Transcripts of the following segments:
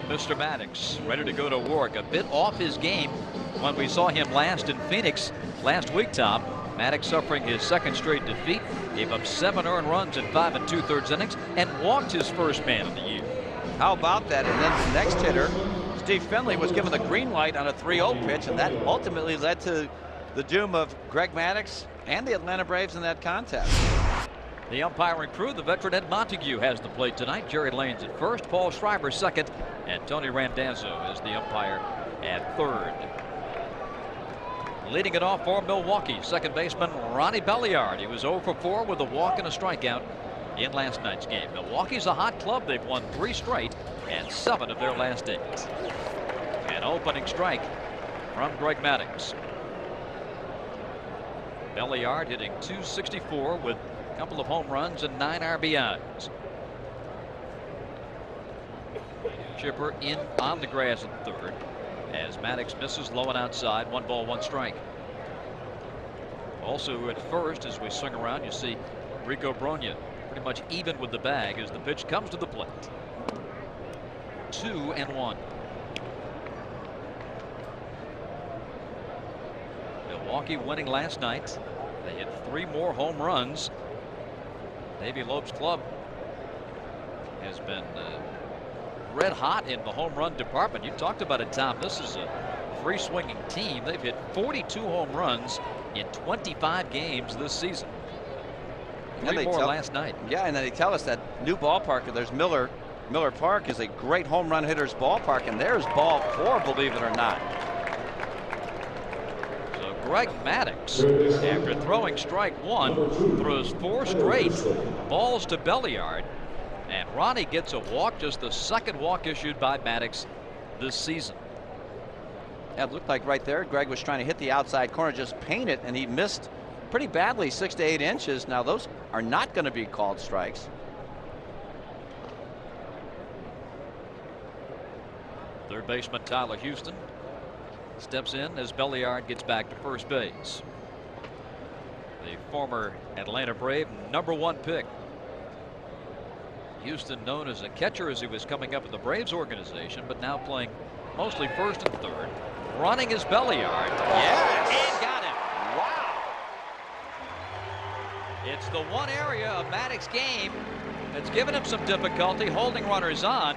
And Mr. Maddux ready to go to work. A bit off his game when we saw him last in Phoenix last week, Tom. Maddux suffering his second straight defeat. Gave up 7 earned runs in 5 2/3 innings and walked his first man of the year. How about that? And then the next hitter, Steve Finley, was given the green light on a 3-0 pitch, and that ultimately led to the doom of Greg Maddux and the Atlanta Braves in that contest. The umpiring crew, the veteran Ed Montague has the plate tonight. Jerry Lanes at first, Paul Schreiber second, and Tony Randazzo is the umpire at third. Leading it off for Milwaukee, second baseman Ronnie Belliard. He was 0 for 4 with a walk and a strikeout in last night's game. Milwaukee's a hot club. They've won 3 straight and 7 of their last 8. An opening strike from Greg Maddux. Belliard hitting .264 with a couple of home runs and 9 RBIs. Chipper in on the grass at third as Maddux misses low and outside. 1 ball, 1 strike. Also at first, as we swing around, you see Rico Brogna pretty much even with the bag as the pitch comes to the plate. 2-1. Milwaukee winning last night. They hit 3 more home runs. Davey Loeb's club has been red hot in the home run department. You talked about it, Tom. This is a free swinging team. They've hit 42 home runs in 25 games this season. 3 more last night. Yeah, and then they tell us that new ballpark, there's Miller Park, is a great home run hitter's ballpark, and there's ball 4, believe it or not. So Greg Maddux, after throwing strike 1, throws 4 straight balls to Belliard. And Ronnie gets a walk, just the second walk issued by Maddux this season. Yeah, it looked like right there Greg was trying to hit the outside corner, just paint it, and he missed pretty badly, 6 to 8 inches. Now those are not going to be called strikes. Third baseman Tyler Houston steps in as Belliard gets back to first base. The former Atlanta Brave #1 pick. Houston known as a catcher as he was coming up in the Braves organization, but now playing mostly first and third. Running is Belliard. Yes! And got him. Wow! It's the one area of Maddux' game that's given him some difficulty holding runners on.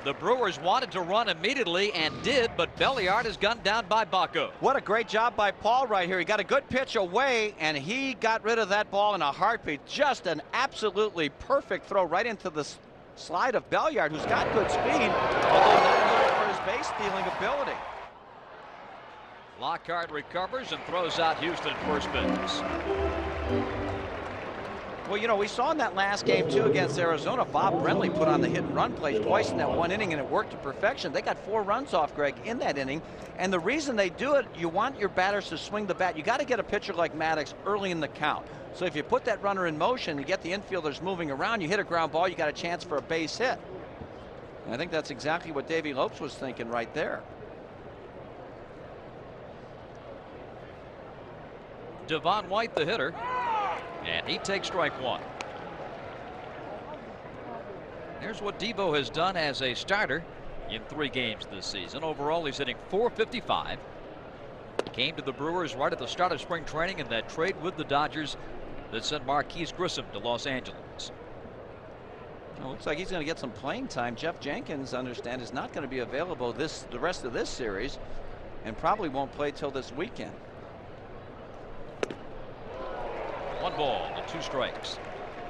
The Brewers wanted to run immediately and did, but Belliard is gunned down by Baco. What a great job by Paul right here. He got a good pitch away, and he got rid of that ball in a heartbeat. Just an absolutely perfect throw right into the slide of Belliard, who's got good speed, although not good for his base stealing ability. Lockhart recovers and throws out Houston at first base. Well, you know, we saw in that last game, too, against Arizona, Bob Brenly put on the hit and run plays twice in that 1 inning, and it worked to perfection. They got 4 runs off Greg in that inning, and the reason they do it, you want your batters to swing the bat. You got to get a pitcher like Maddux early in the count. So if you put that runner in motion, you get the infielders moving around, you hit a ground ball, you got a chance for a base hit. And I think that's exactly what Davey Lopes was thinking right there. Devon White, the hitter. And he takes strike 1. Here's what Devo has done as a starter in 3 games this season. Overall, he's hitting .455. Came to the Brewers right at the start of spring training in that trade with the Dodgers that sent Marquise Grissom to Los Angeles. Well, looks like he's going to get some playing time. Jeff Jenkins, I understand, is not going to be available the rest of this series, and probably won't play till this weekend. 1 ball to 2 strikes.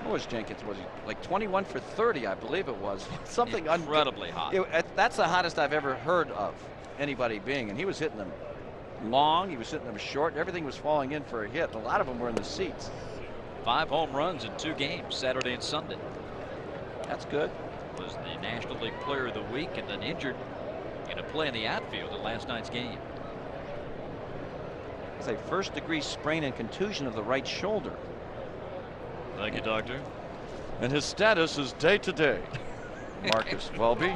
What was Jenkins? Was he like 21 for 30? I believe it was. Something incredibly hot. That's the hottest I've ever heard of anybody being, and he was hitting them long, he was hitting them short, everything was falling in for a hit. A lot of them were in the seats. 5 home runs in 2 games, Saturday and Sunday. That's good. Was the National League Player of the Week and then injured in a play in the outfield in last night's game. It's a first-degree sprain and contusion of the right shoulder. Thank you, doctor. And his status is day-to-day. Marcus Welby.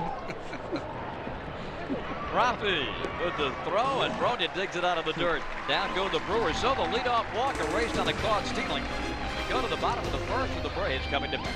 Rafi with the throw, and Brogna digs it out of the dirt. Down go the Brewers. So the leadoff walk erased on a caught stealing. We go to the bottom of the first with the Braves coming to bat.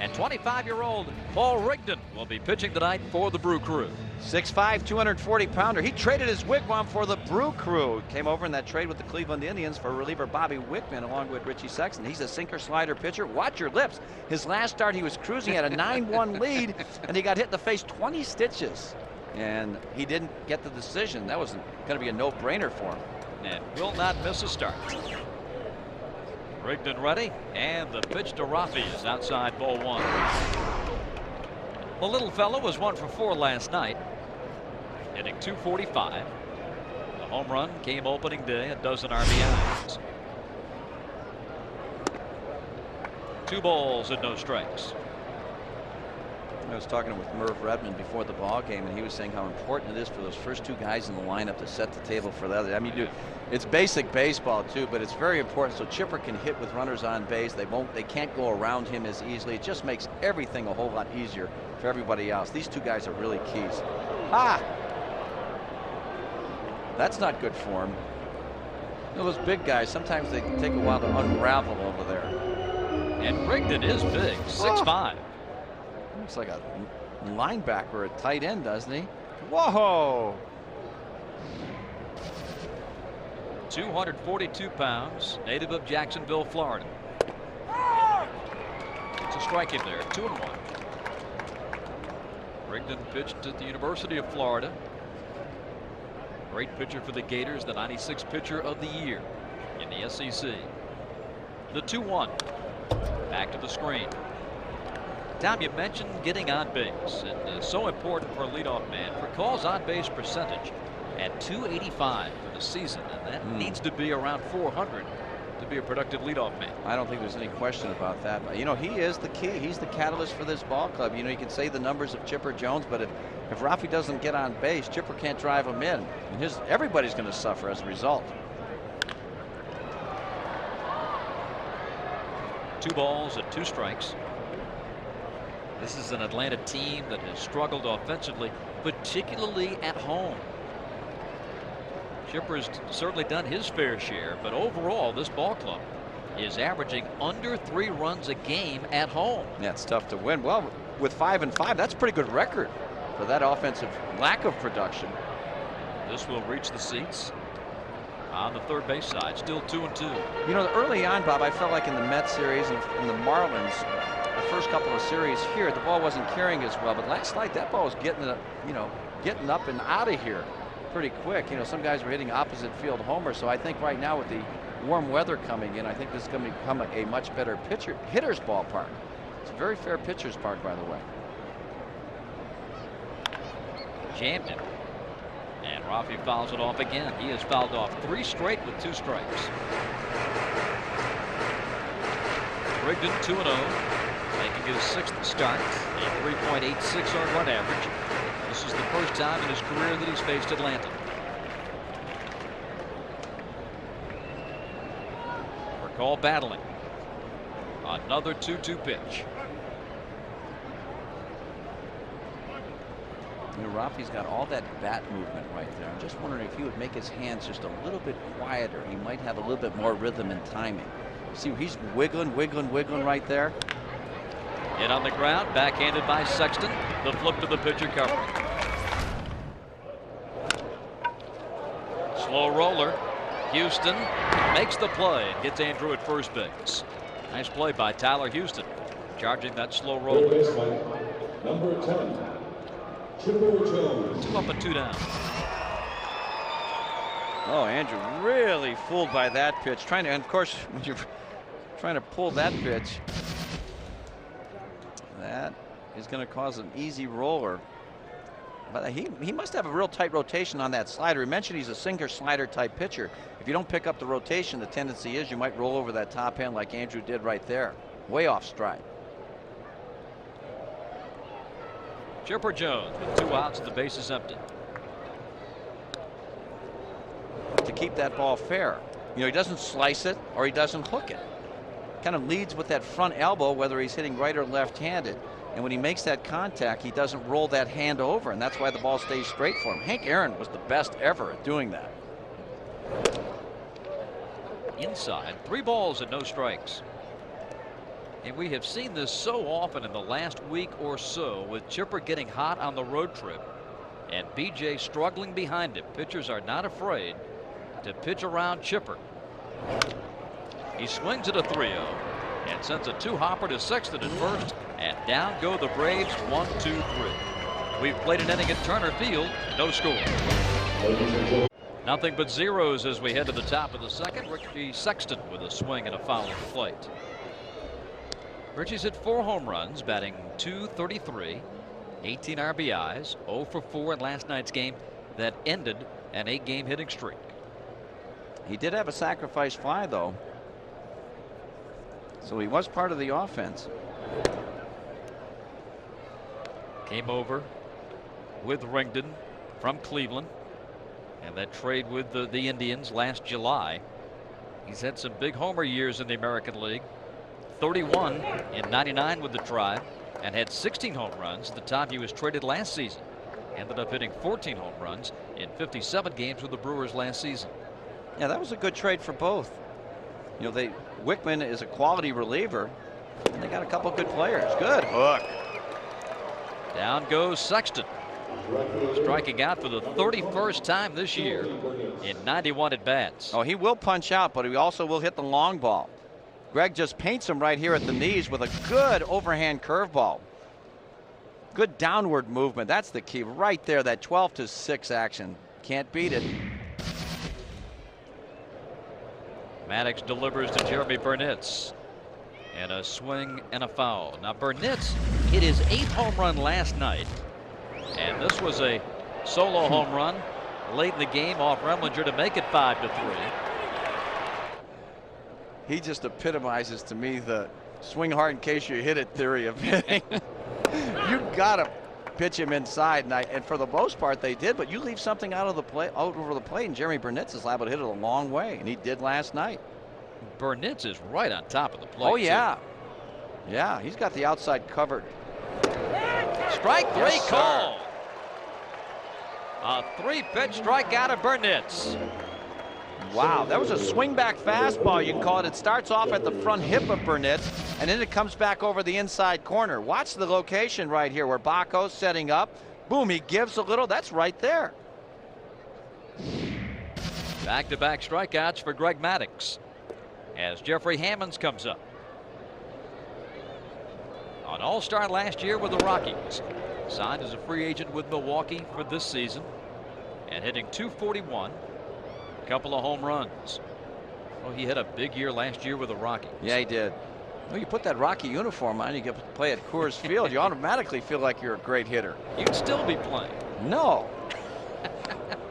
And 25-year-old Paul Rigdon will be pitching tonight for the Brew Crew. 6'5", 240-pounder. He traded his wigwam for the Brew Crew. Came over in that trade with the Cleveland Indians for reliever Bobby Wickman along with Richie Sexton. He's a sinker slider pitcher. Watch your lips. His last start, he was cruising at a 9-1 lead, and he got hit in the face 20 stitches. And he didn't get the decision. That was going to be a no-brainer for him. And will not miss a start. Rigdon ready, and the pitch to Rafi is outside ball 1. The little fellow was 1 for 4 last night, hitting .245. The home run came opening day, a dozen RBIs. 2 balls and no strikes. I was talking with Merv Redmond before the ball game, and he was saying how important it is for those first 2 guys in the lineup to set the table for the other. I mean, dude, it's basic baseball too, but it's very important so Chipper can hit with runners on base. They can't go around him as easily. It just makes everything a whole lot easier for everybody else. These 2 guys are really keys. Ah! That's not good for him. You know, those big guys, sometimes they can take a while to unravel over there. And Rigdon is big, 6'5". Looks like a linebacker or a tight end, doesn't he? Whoa! 242 pounds, native of Jacksonville, Florida. It's a strike him there, 2-1. Rigdon pitched at the University of Florida. Great pitcher for the Gators, the 96th pitcher of the year in the SEC. The 2-1. Back to the screen. Tom, you mentioned getting on base, and so important for a leadoff man. For calls on base percentage at .285 for the season, and that needs to be around .400 to be a productive leadoff man. I don't think there's any question about that. But, you know, he is the key. He's the catalyst for this ball club. You know, you can say the numbers of Chipper Jones, but if Rafi doesn't get on base, Chipper can't drive him in, and everybody's going to suffer as a result. 2 balls and 2 strikes. This is an Atlanta team that has struggled offensively, particularly at home. Chipper's certainly done his fair share, but overall this ball club is averaging under 3 runs a game at home. Yeah, it's tough to win. Well, with 5-5, that's a pretty good record for that offensive lack of production. This will reach the seats on the third base side, still 2-2. You know, early on, Bob, I felt like in the Mets series and in the Marlins, the first couple of series here, the ball wasn't carrying as well. But last night, that ball was getting up and out of here pretty quick. You know, some guys were hitting opposite field homers. So I think right now with the warm weather coming in, I think this is going to become a much better hitter's ballpark. It's a very fair pitcher's park, by the way. Jammed it. And Rafi fouls it off again. He has fouled off 3 straight with 2 strikes. Rigdon 2-0. Making his 6th start, a 3.86 earned run average. This is the first time in his career that he's faced Atlanta. Recall battling. Another 2-2 pitch. You know, Rafi's got all that bat movement right there. I'm just wondering if he would make his hands just a little bit quieter. He might have a little bit more rhythm and timing. See, he's wiggling right there. Hit on the ground, backhanded by Sexton. The flip to the pitcher covering. Slow roller. Houston makes the play and gets Andrew at first base. Nice play by Tyler Houston, charging that slow roller. Number 10, Chipper Jones. 2 up and 2 down. Oh, Andrew really fooled by that pitch. And of course, when you're trying to pull that pitch, that is going to cause an easy roller. But he must have a real tight rotation on that slider. He mentioned he's a sinker slider type pitcher. If you don't pick up the rotation, the tendency is you might roll over that top hand like Andrew did right there. Way off stride. Chipper Jones with 2 outs, the base is empty. To keep that ball fair. You know, he doesn't slice it or he doesn't hook it. Kind of leads with that front elbow, whether he's hitting right or left-handed. And when he makes that contact, he doesn't roll that hand over, and that's why the ball stays straight for him. Hank Aaron was the best ever at doing that. Inside, 3 balls and no strikes. And we have seen this so often in the last week or so, with Chipper getting hot on the road trip and BJ struggling behind him. Pitchers are not afraid to pitch around Chipper. He swings at a 3-0 and sends a 2-hopper to Sexton at first, and down go the Braves 1-2-3. We've played an inning at Turner Field, no score. Nothing but zeros as we head to the top of the second. Richie Sexton with a swing and a foul at the plate. Richie's hit 4 home runs, batting .233, 18 RBIs, 0 for 4 in last night's game that ended an 8-game hitting streak. He did have a sacrifice fly, though, so he was part of the offense. Came over with Ringden from Cleveland, and that trade with the Indians last July. He's had some big homer years in the American League. 31 in '99 with the Tribe, and had 16 home runs at the time he was traded last season. Ended up hitting 14 home runs in 57 games with the Brewers last season. Yeah, that was a good trade for both. You know, Wickman is a quality reliever, and they got a couple good players. Good hook. Down goes Sexton, striking out for the 31st time this year in 91 at bats. Oh, he will punch out, but he also will hit the long ball. Greg just paints him right here at the knees with a good overhand curveball. Good downward movement. That's the key right there. That 12-6 action. Can't beat it. Maddux delivers to Jeremy Burnitz, and a swing and a foul. Now Burnitz hit his 8th home run last night, and this was a solo home run late in the game off Remlinger to make it 5-3. He just epitomizes to me the swing hard in case you hit it theory of hitting. You gotta pitch him inside, and for the most part they did, but you leave something out over the plate, and Jeremy Burnitz is liable to hit it a long way, and he did last night. Burnitz is right on top of the plate. Oh yeah, too. Yeah, he's got the outside covered. Strike 3 yes, call. A 3-pitch strikeout of Burnitz. Wow, that was a swing back fastball, you can call it. It starts off at the front hip of Burnitz, and then it comes back over the inside corner. Watch the location right here where Baco's setting up. Boom, he gives a little. That's right there. Back-to-back strikeouts for Greg Maddux as Jeffrey Hammonds comes up. An all-star last year with the Rockies. Signed as a free agent with Milwaukee for this season, and hitting .241. Couple of home runs. Oh, he had a big year last year with the Rockies. Yeah, he did. Well, you put that Rocky uniform on, you get to play at Coors Field, you automatically feel like you're a great hitter. You'd still be playing. No.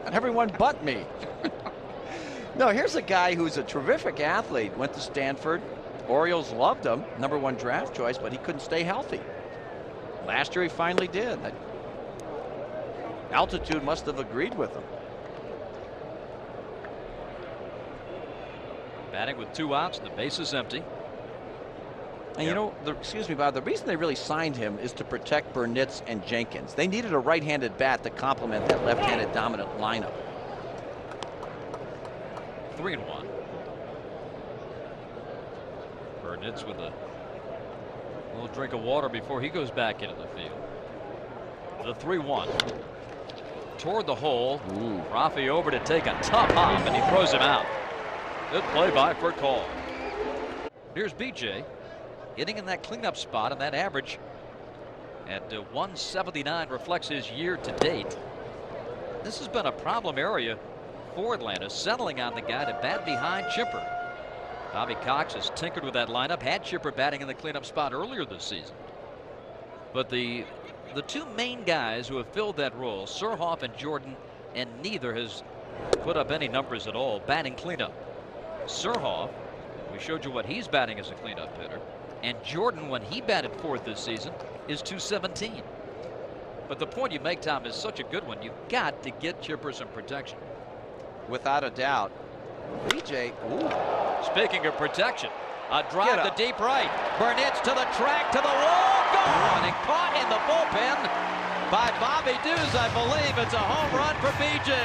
Everyone but me. No, here's a guy who's a terrific athlete. Went to Stanford. Orioles loved him, #1 draft choice, but he couldn't stay healthy. Last year he finally did. That altitude must have agreed with him. Batting with 2 outs, the base is empty. And you know, excuse me, Bob, the reason they really signed him is to protect Burnitz and Jenkins. They needed a right-handed bat to complement that left-handed dominant lineup. 3-1. Burnitz with a little drink of water before he goes back into the field. The 3-1. Toward the hole. Rafi over to take a tough hop, and he throws him out. Good play by Furcall. Here's BJ hitting in that cleanup spot, and that average at 179 reflects his year to date. This has been a problem area for Atlanta, settling on the guy to bat behind Chipper. Bobby Cox has tinkered with that lineup, had Chipper batting in the cleanup spot earlier this season. But the 2 main guys who have filled that role, Surhoff and Jordan, and neither has put up any numbers at all batting cleanup. Surhoff, we showed you what he's batting as a cleanup hitter, and Jordan, when he batted 4th this season, is .217. But the point you make, Tom, is such a good one. You've got to get Chipper some protection. Without a doubt. BJ, Speaking of protection, a drive to deep right. Burnitz to the track, to the wall, gone, and caught in the bullpen by Bobby Dews. I believe it's a home run for BJ.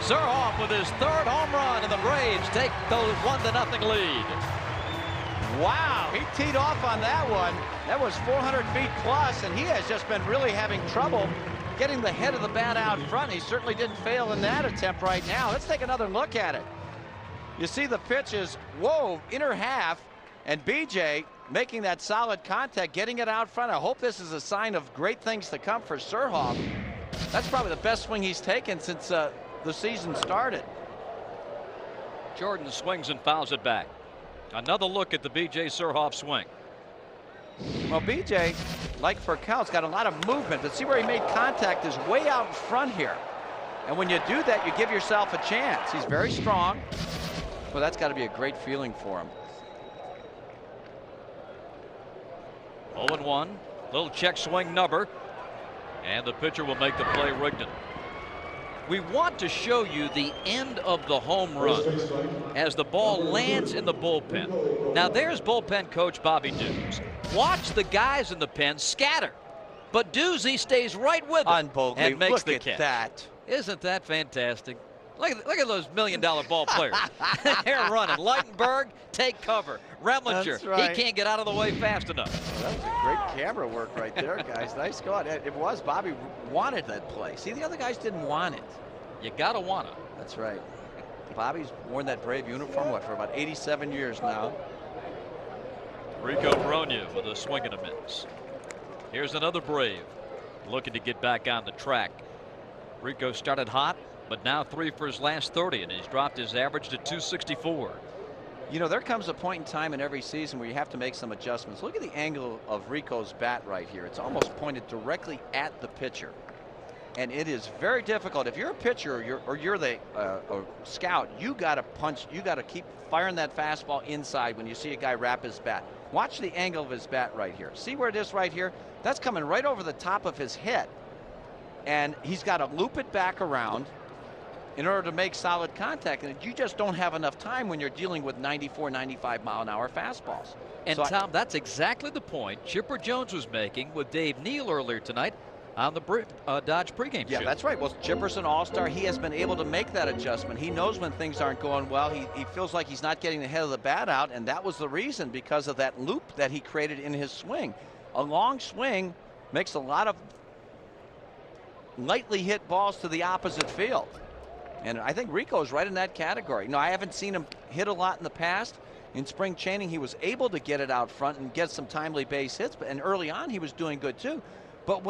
Surhoff with his 3rd home run, and the Braves take the 1-0 lead. Wow, he teed off on that one. That was 400 feet plus, and he has just been really having trouble getting the head of the bat out front. He certainly didn't fail in that attempt right now. Let's take another look at it. You see the pitch is, whoa, inner half, and BJ making that solid contact, getting it out front. I hope this is a sign of great things to come for Surhoff. That's probably the best swing he's taken since the season started. Jordan swings and fouls it back. Another look at the B.J. Surhoff swing. Well, B.J., like Furcal's got a lot of movement, but see where he made contact is way out in front here. And when you do that, you give yourself a chance. He's very strong. Well, that's got to be a great feeling for him. 0-1. Little check swing number. And the pitcher will make the play, Rigdon. We want to show you the end of the home run as the ball lands in the bullpen. Now there's bullpen coach Bobby Dews. Watch the guys in the pen scatter, but Dewsy stays right with them and makes the catch. Look at that. Isn't that fantastic? Look at those $1 million ball players. They're running. Lightenberg, take cover. Remlinger, right. He can't get out of the way fast enough. Well, that was a great camera work right there, guys. Nice going. It was. Bobby wanted that play. See, the other guys didn't want it. You gotta want it. That's right. Bobby's worn that Brave uniform, what, for about 87 years now. Rico Brogna with a swing and a miss. Here's another Brave looking to get back on the track. Rico started hot, but now 3 for his last 30, and he's dropped his average to 264. You know, there comes a point in time in every season where you have to make some adjustments. Look at the angle of Rico's bat right here. It's almost pointed directly at the pitcher. And it is very difficult. If you're a pitcher or you're the a scout, you got to punch. You got to keep firing that fastball inside when you see a guy wrap his bat. Watch the angle of his bat right here. See where it is right here? That's coming right over the top of his head. And he's got to loop it back around in order to make solid contact. And you just don't have enough time when you're dealing with 94, 95 mile an hour fastballs. And so Tom, that's exactly the point Chipper Jones was making with Dave Neal earlier tonight on the Dodge pregame show. Yeah, that's right. Well, Chipper's an all-star. He has been able to make that adjustment. He knows when things aren't going well. He feels like he's not getting the head of the bat out, and that was the reason, because of that loop that he created in his swing. A long swing makes a lot of lightly hit balls to the opposite field. And I think Rico's right in that category. No, I haven't seen him hit a lot in the past. In spring training, he was able to get it out front and get some timely base hits, and early on he was doing good too. But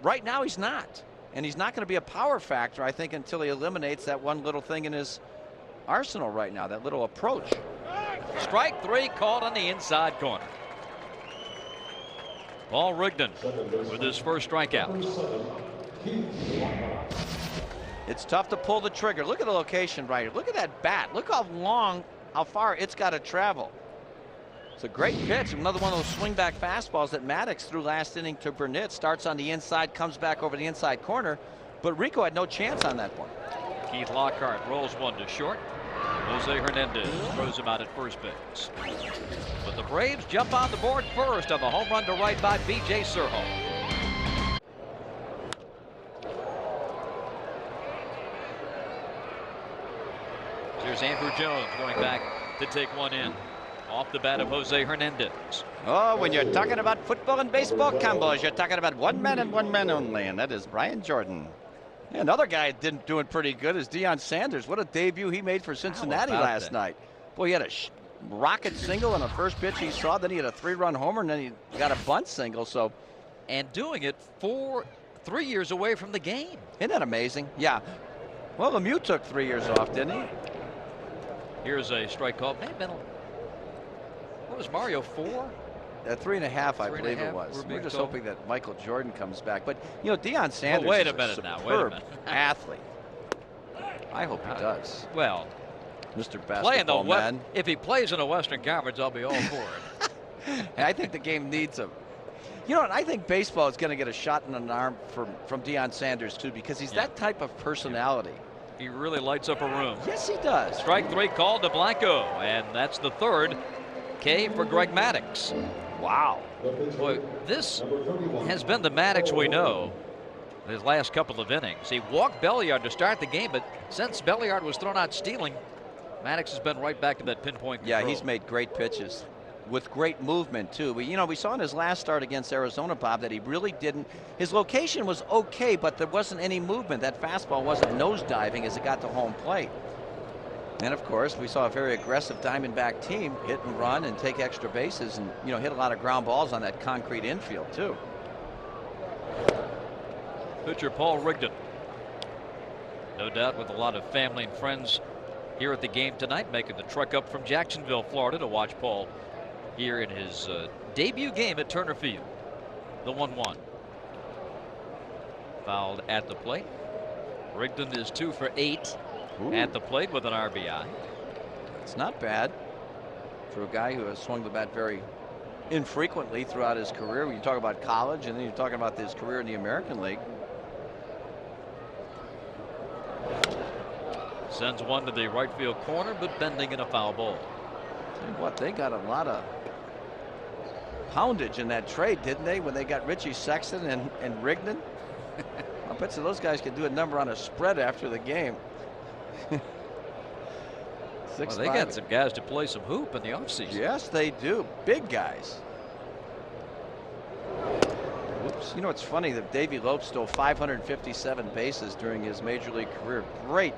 right now he's not. And he's not going to be a power factor, I think, until he eliminates that one little thing in his arsenal right now, that little approach. Strike 3 called on the inside corner. Paul Rigdon with his first strikeout. It's tough to pull the trigger. Look at the location right here. Look at that bat. Look how far it's got to travel. It's a great pitch. Another one of those swing back fastballs that Maddux threw last inning to Burnett. Starts on the inside, comes back over the inside corner. But Rico had no chance on that one. Keith Lockhart rolls one to short. Jose Hernandez throws him out at first base. But the Braves jump on the board first on the home run to right by B.J. Surhoff. Here's Andrew Jones going back to take one in. Off the bat of Jose Hernandez. Oh, when you're talking about football and baseball combos, you're talking about one man and one man only, and that is Brian Jordan. Yeah, another guy doing pretty good is Deion Sanders. What a debut he made for Cincinnati last night. Boy, he had a rocket single on the first pitch he saw. Then he had a 3-run homer, and then he got a bunt single. And doing it 3 years away from the game. Isn't that amazing? Yeah. Well, Lemieux took 3 years off, didn't he? Here's a strike call. What was Mario, 4? 3.5, I believe it was. We're just hoping that Michael Jordan comes back. But, you know, Deion Sanders wait a is minute a now. superb athlete. I hope he does. Well, Mr. Basketball Man. If he plays in a Western Conference, I'll be all for it. I think the game needs him. You know what? I think baseball is going to get a shot in the arm from Deion Sanders, too, because he's that type of personality. He really lights up a room. Yes, he does. Strike 3 called to Blanco, and that's the third K for Greg Maddux. Wow. Boy, this has been the Maddux we know his last couple of innings. He walked Belliard to start the game, but since Belliard was thrown out stealing, Maddux has been right back to that pinpoint control. Yeah, he's made great pitches. with great movement too. But you know, we saw in his last start against Arizona, Bob, that he really didn't. His location was okay, but there wasn't any movement. That fastball wasn't nosediving as it got to home plate. And of course, we saw a very aggressive Diamondback team hit and run and take extra bases, and you know, hit a lot of ground balls on that concrete infield too. Pitcher Paul Rigdon, no doubt with a lot of family and friends here at the game tonight, making the trek up from Jacksonville, Florida, to watch Paul here in his debut game at Turner Field. The 1-1. Fouled at the plate. Rigdon is 2 for 8 at the plate with an RBI. It's not bad for a guy who has swung the bat very infrequently throughout his career. When you talk about college, and then you're talking about his career in the American League. Sends one to the right field corner, but bending in a foul ball. Tell you what, they got a lot of poundage in that trade, didn't they, when they got Richie Sexton and Rigdon? I bet you those guys could do a number on a spread after the game. Well, they got some guys to play some hoop in the offseason. Yes, they do. Big guys. Whoops. You know, it's funny that Davey Lopes stole 557 bases during his major league career. Great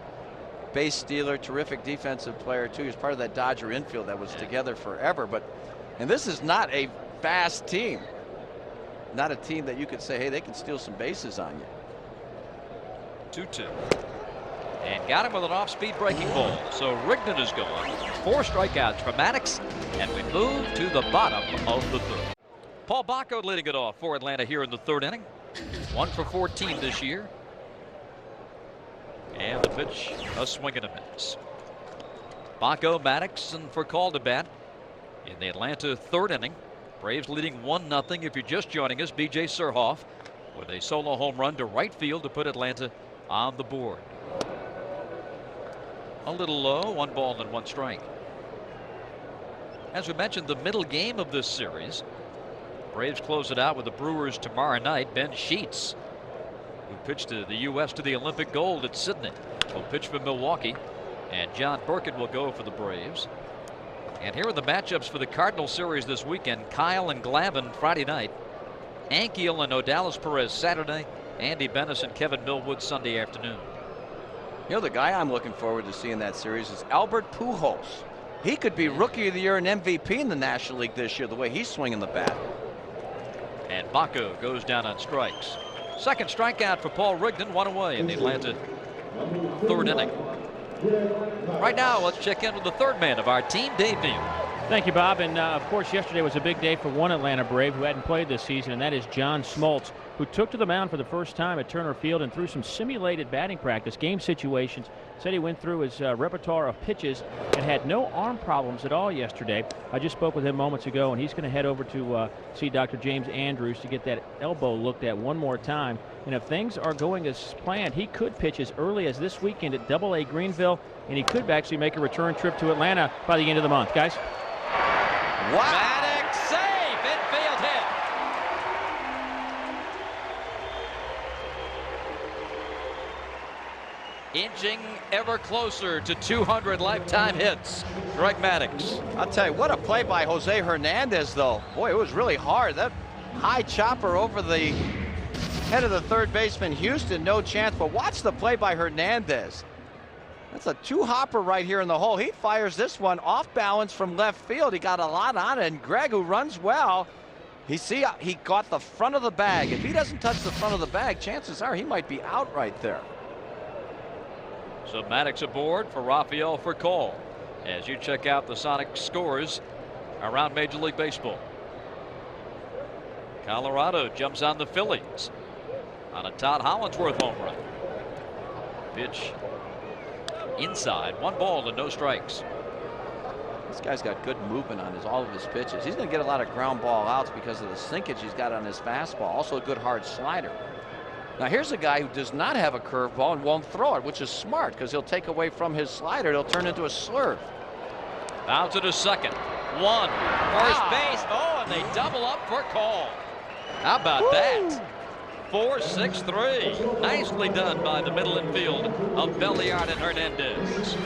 base stealer, terrific defensive player too. He was part of that Dodger infield that was together forever. And this is not a fast team. Not a team that you could say, hey, they can steal some bases on you. 2-2. And got him with an off-speed breaking ball. So Rigdon is gone. 4 strikeouts for Maddux, and we move to the bottom of the 3rd. Paul Bacco leading it off for Atlanta here in the 3rd inning. 1 for 14 this year. And the pitch, a swing and a miss. Bacco, Maddux, and for call to bat in the Atlanta 3rd inning. Braves leading 1-0. If you're just joining us, B.J. Surhoff with a solo home run to right field to put Atlanta on the board. A little low, 1 ball and 1 strike. As we mentioned, the middle game of this series. Braves close it out with the Brewers tomorrow night. Ben Sheets, who pitched to the U.S. to the Olympic gold at Sydney, will pitch for Milwaukee, and John Burkett will go for the Braves. And here are the matchups for the Cardinal series this weekend. Kyle and Glavine Friday night. Ankiel and Odalis Perez Saturday. Andy Benes and Kevin Millwood Sunday afternoon. You know, the guy I'm looking forward to seeing that series is Albert Pujols. He could be Rookie of the Year and MVP in the National League this year, the way he's swinging the bat. And Bacco goes down on strikes. Second strikeout for Paul Rigdon, 1 away in the Atlanta 3rd inning. Right now, let's check in with the 3rd man of our team, Dave Neal. Thank you, Bob. And of course, yesterday was a big day for one Atlanta Brave who hadn't played this season, and that is John Smoltz, who took to the mound for the first time at Turner Field and threw some simulated batting practice, game situations. Said he went through his repertoire of pitches and had no arm problems at all yesterday. I just spoke with him moments ago, and he's going to head over to see Dr. James Andrews to get that elbow looked at one more time. And if things are going as planned, he could pitch as early as this weekend at AA Greenville, and he could actually make a return trip to Atlanta by the end of the month. Guys? Wow. Maddux safe, infield hit. Inching ever closer to 200 lifetime hits. Greg Maddux. I'll tell you, what a play by Jose Hernandez, though. Boy, it was really hard. That high chopper over the head of the third baseman, Houston, no chance. But watch the play by Hernandez. That's a 2-hopper right here in the hole. He fires this one off balance from left field. He got a lot on it, and Greg, who runs well, he got the front of the bag. If he doesn't touch the front of the bag, chances are he might be out right there. So Maddux aboard for Rafael Furcal as you check out the Sonic scores around Major League Baseball. Colorado jumps on the Phillies on a Todd Hollandsworth home run. Pitch inside, 1 ball and no strikes. This guy's got good movement on all of his pitches. He's going to get a lot of ground ball outs because of the sinkage he's got on his fastball. Also a good hard slider. Now here's a guy who does not have a curveball and won't throw it, which is smart because he'll take away from his slider. It'll turn into a slurve. Out to the second. 1. First base. Oh, and they double up for call. How about that? 4-6-3. Nicely done by the middle infield of Belliard and Hernandez.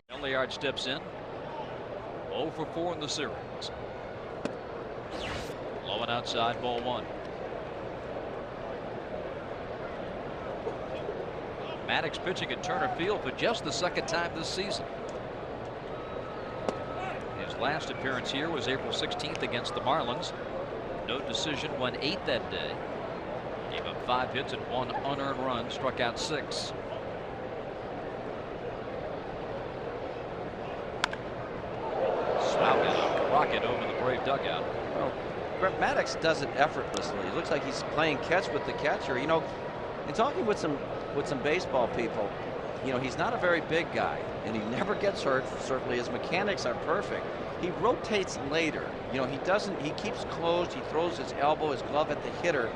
Belliard steps in. 0 for 4 in the series. Low and outside, ball 1. Maddux pitching at Turner Field for just the second time this season. His last appearance here was April 16th against the Marlins. No decision, won 8 that day. Gave up 5 hits and 1 unearned run, struck out 6. Swung a rocket over the Brave dugout. Well, Greg Maddux does it effortlessly. It looks like he's playing catch with the catcher. You know, in talking with some baseball people, you know, he's not a very big guy, and he never gets hurt. Certainly his mechanics are perfect. He rotates later. You know, he keeps closed. He throws his elbow, his glove at the hitter,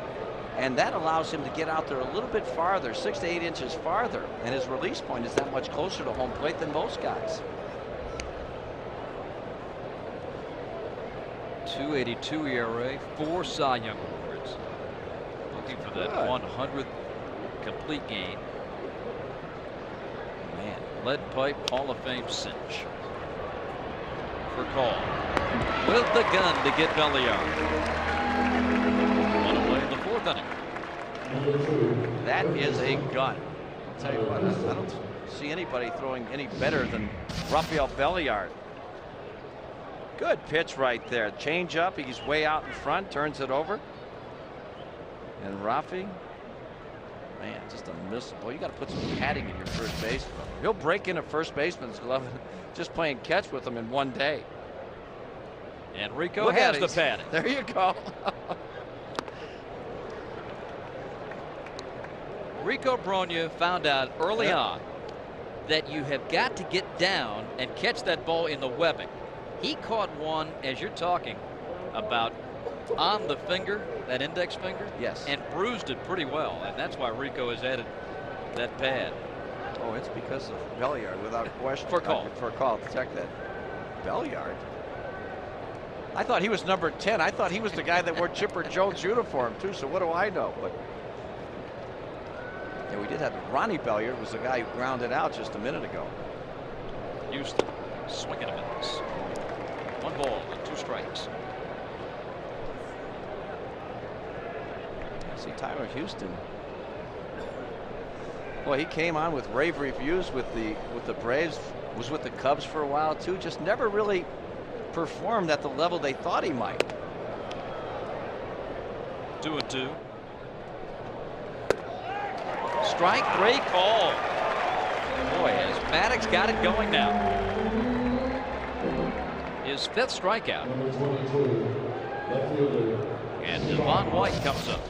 and that allows him to get out there a little bit farther, 6 to 8 inches farther, and his release point is that much closer to home plate than most guys. .282 ERA, 4 Cy Young awards. Looking for that 100th complete game. Man, lead pipe Hall of Fame cinch. For call. With the gun to get Belliard. One away in the 4th inning. That is a gun. I'll tell you what, I don't see anybody throwing any better than Rafael Belliard. Good pitch right there. Change up. He's way out in front. Turns it over. And Rafi, man, just a miss. Boy, you got to put some padding in your first base. He'll break in a first baseman's glove just playing catch with him in one day. And Rico has the padding. There you go. Rico Brogna found out early on that you have got to get down and catch that ball in the webbing. He caught one, as you're talking about, on the finger, that index finger. Yes. And bruised it pretty well, and that's why Rico has added that pad. Oh, it's because of Belliard, without question. For call. For call. Check that. Belliard. I thought he was number 10. I thought he was the guy that wore Chipper Jones' uniform too. So what do I know? But yeah, we did have Ronnie Belliard was the guy who grounded out just a minute ago. Houston swinging a miss. 1 ball and 2 strikes. See Tyler Houston. Boy, he came on with rave reviews with the Braves. Was with the Cubs for a while too. Just never really performed at the level they thought he might. 2-2. Strike 3 call. Boy, has Maddux got it going now. His 5th strikeout. And Devon White comes up.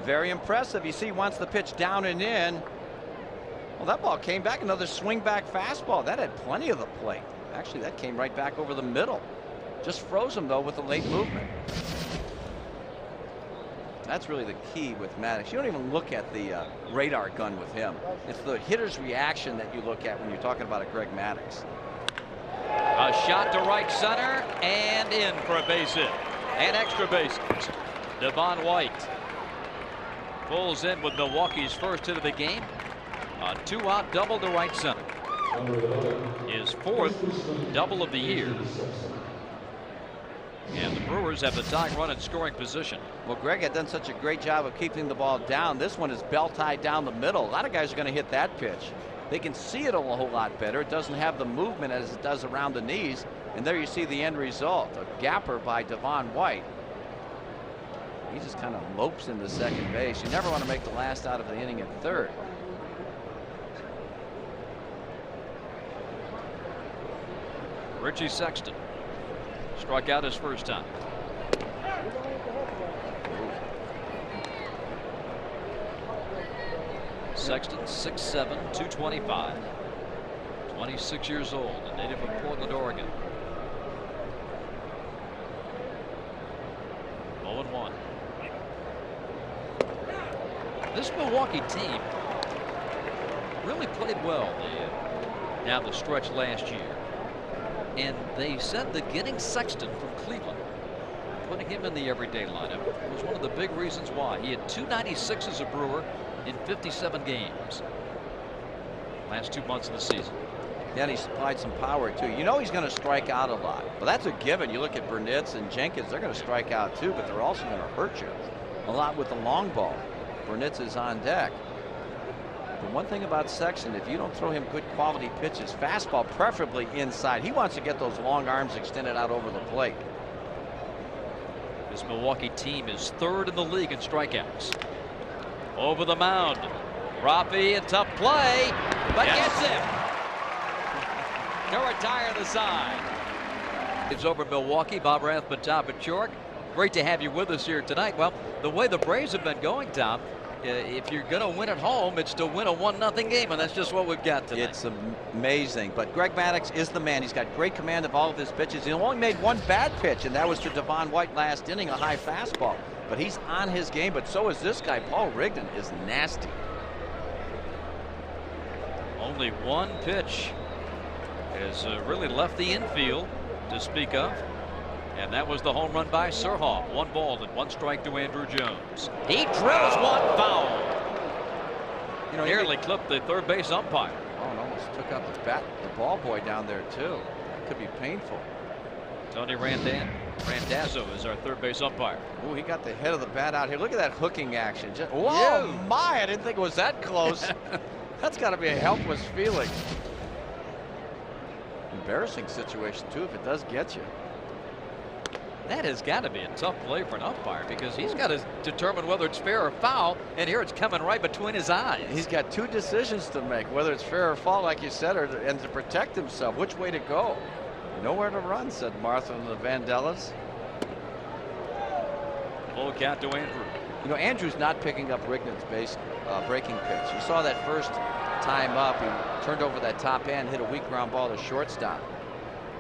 Very impressive. You see, he wants the pitch down and in. Well, that ball came back. Another swing back fastball. That had plenty of the plate. Actually, that came right back over the middle. Just froze him, though, with the late movement. That's really the key with Maddux. You don't even look at the radar gun with him. It's the hitter's reaction that you look at when you're talking about a Greg Maddux. A shot to right center and in for a base hit. And extra bases. Devon White pulls in with Milwaukee's first hit of the game. A 2-out double to right center. His 4th double of the year. And the Brewers have the tying run in scoring position. Well, Greg had done such a great job of keeping the ball down. This one is bell tied down the middle. A lot of guys are going to hit that pitch. They can see it a whole lot better. It doesn't have the movement as it does around the knees. And there you see the end result. A gapper by Devon White. He just kind of lopes into second base. You never want to make the last out of the inning at third. Richie Sexton struck out his first time. Sexton 6'7", 225, 26 years old, a native of Portland, Oregon. 0-1. This Milwaukee team really played well down the stretch last year. And they said that getting Sexton from Cleveland, putting him in the everyday lineup, was one of the big reasons why. He had 296 as a Brewer in 57 games last 2 months of the season. Yeah, and he supplied some power too. You know he's going to strike out a lot. But that's a given. You look at Burnitz and Jenkins, they're going to strike out too, but they're also going to hurt you a lot with the long ball. Burnitz is on deck. The one thing about Sexton, if you don't throw him good quality pitches, fastball preferably inside, he wants to get those long arms extended out over the plate. This Milwaukee team is 3rd in the league in strikeouts. Over the mound. Rafi, a tough play, but gets him to retire the side. It's over Milwaukee. Bob Rathbun, Tom Paciorek. Great to have you with us here tonight. Well, the way the Braves have been going, Tom, if you're going to win at home, it's to win a 1-0 game, and that's just what we've got tonight. It's amazing. But Greg Maddux is the man. He's got great command of all of his pitches. He only made one bad pitch, and that was to Devon White last inning, a high fastball. But he's on his game, but so is this guy. Paul Rigdon is nasty. Only one pitch has really left the infield to speak of, and that was the home run by Surhoff. 1 ball and 1 strike to Andrew Jones. He drills one foul. You know, nearly clipped the third base umpire. Oh, and almost took out the ball boy down there too. That could be painful. Tony Randazzo is our third base umpire. Oh, he got the head of the bat out here. Look at that hooking action. Whoa, my! I didn't think it was that close. That's got to be a helpless feeling. Embarrassing situation too if it does get you. That has got to be a tough play for an umpire, because he's got to determine whether it's fair or foul, and here it's coming right between his eyes. He's got 2 decisions to make, whether it's fair or foul, like you said, and to protect himself, which way to go. Nowhere to run, said Martha and the Vandellas. Full count to Andrew. You know, Andrew's not picking up Rigdon's breaking pitch. You saw that first time up, he turned over that top end, hit a weak ground ball to shortstop.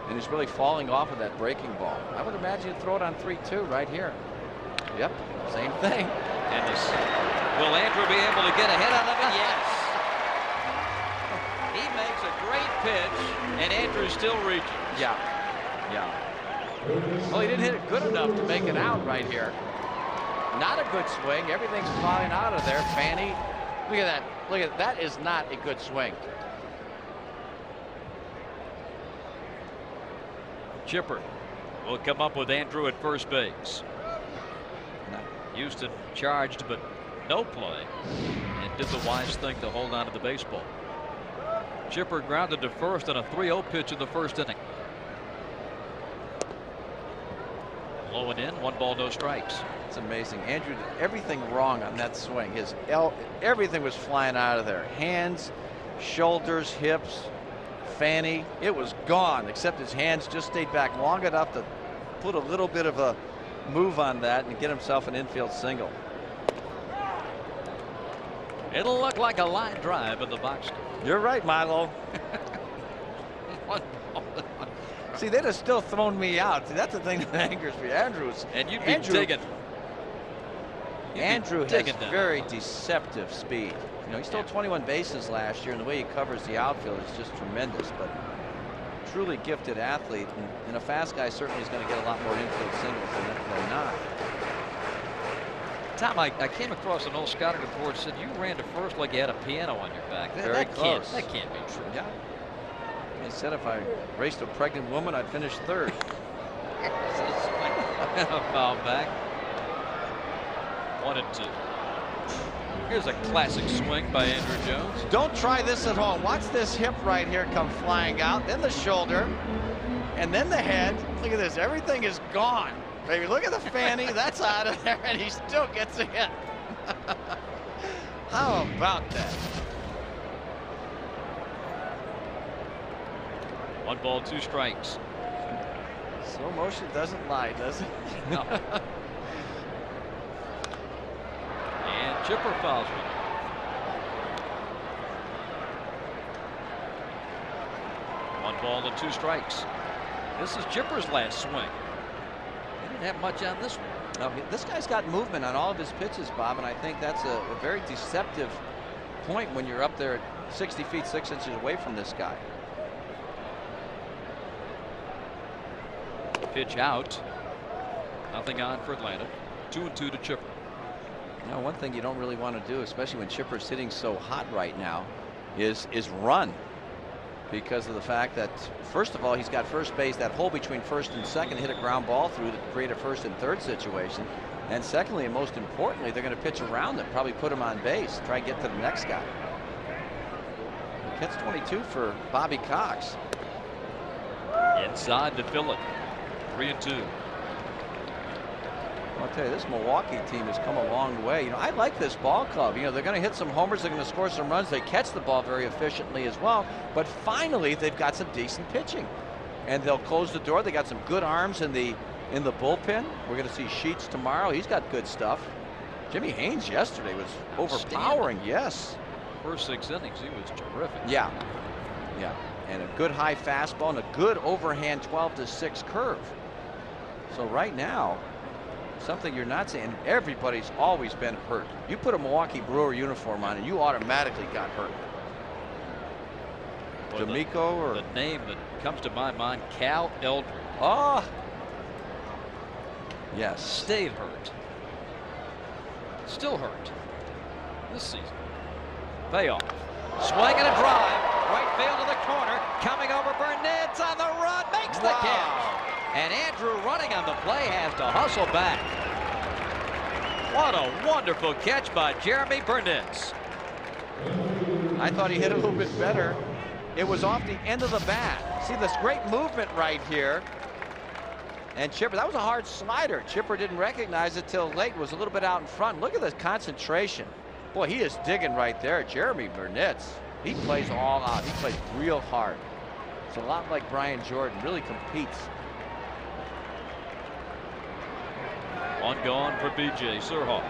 And he's really falling off of that breaking ball. I would imagine you'd throw it on 3-2 right here. Yep, same thing. And will Andrew be able to get a hit out of it? Yes. He makes a great pitch, and Andrew's still reaching. Yeah. Well, he didn't hit it good enough to make it out right here. Not a good swing. Everything's flying out of there. Fanny, look at that. Look at that. Is not a good swing. Chipper will come up with Andrew at first base. Houston charged, but no play, and did the wise thing to hold on to the baseball. Chipper grounded to first on a 3-0 pitch in the first inning. Low and in, 1 ball, no strikes. It's amazing. Andrew did everything wrong on that swing. Everything was flying out of there. Hands, shoulders, hips, fanny. It was gone, except his hands just stayed back long enough to put a little bit of a move on that and get himself an infield single. It'll look like a line drive in the box. You're right, Milo. See, they'd have still thrown me out. See, that's the thing that angers me. Andrews. And you'd be digging. Andrew has very deceptive speed. You know, he stole 21 bases last year, and the way he covers the outfield is just tremendous. But truly gifted athlete, and a fast guy certainly is going to get a lot more infield singles than not. Tom, I came across an old scouting report that said you ran to first like you had a piano on your back. Very close. That can't be true. Yeah. He said if I raced a pregnant woman, I'd finish 3rd. Foul back. 1-2. Here's a classic swing by Andrew Jones. Don't try this at home. Watch this hip right here come flying out, then the shoulder, and then the head. Look at this. Everything is gone. Baby, look at the fanny. That's out of there, and he still gets a hit. How about that? 1 ball, 2 strikes. Slow motion doesn't lie, does it? No. And Chipper fouls one. 1 ball and 2 strikes. This is Chipper's last swing. He didn't have much on this one. No, this guy's got movement on all of his pitches, Bob, and I think that's a very deceptive point when you're up there at 60 feet 6 inches away from this guy. Pitch out. Nothing on for Atlanta. 2-2 to Chipper. You know, one thing you don't really want to do, especially when Chipper's hitting so hot right now, is run. because of the fact that, first of all, he's got first base, that hole between first and second, hit a ground ball through to create a first and third situation. And secondly, and most importantly, they're going to pitch around him, probably put him on base, try and get to the next guy. Catch 22 for Bobby Cox. Inside to fill it. 3-2. I'll tell you, this Milwaukee team has come a long way. You know, I like this ball club. You know, they're going to hit some homers, they're going to score some runs, they catch the ball very efficiently as well. But finally, they've got some decent pitching, and they'll close the door. They got some good arms in the bullpen. We're going to see Sheets tomorrow. He's got good stuff. Jimmy Haynes yesterday was overpowering. Yes. First 6 innings, he was terrific. Yeah. Yeah. And a good high fastball and a good overhand 12-6 curve. So right now, something you're not saying, everybody's always been hurt. You put a Milwaukee Brewer uniform on and you automatically got hurt. Well, D'Amico or the name that comes to my mind, Cal Eldred. Oh. Yes. Stayed hurt. Still hurt this season. Payoff. Swing and a drive. Right field to the corner. Coming over Burnett's on the run. Makes the catch. And Andrew running on the play has to hustle back. What a wonderful catch by Jeremy Burnett. I thought he hit a little bit better. It was off the end of the bat. See this great movement right here. And Chipper, that was a hard slider. Chipper didn't recognize it till late. Was a little bit out in front. Look at this concentration. Boy, he is digging right there. Jeremy Burnett. He plays all out. He plays real hard. It's a lot like Brian Jordan. Really competes. One gone for B.J. Surhoff.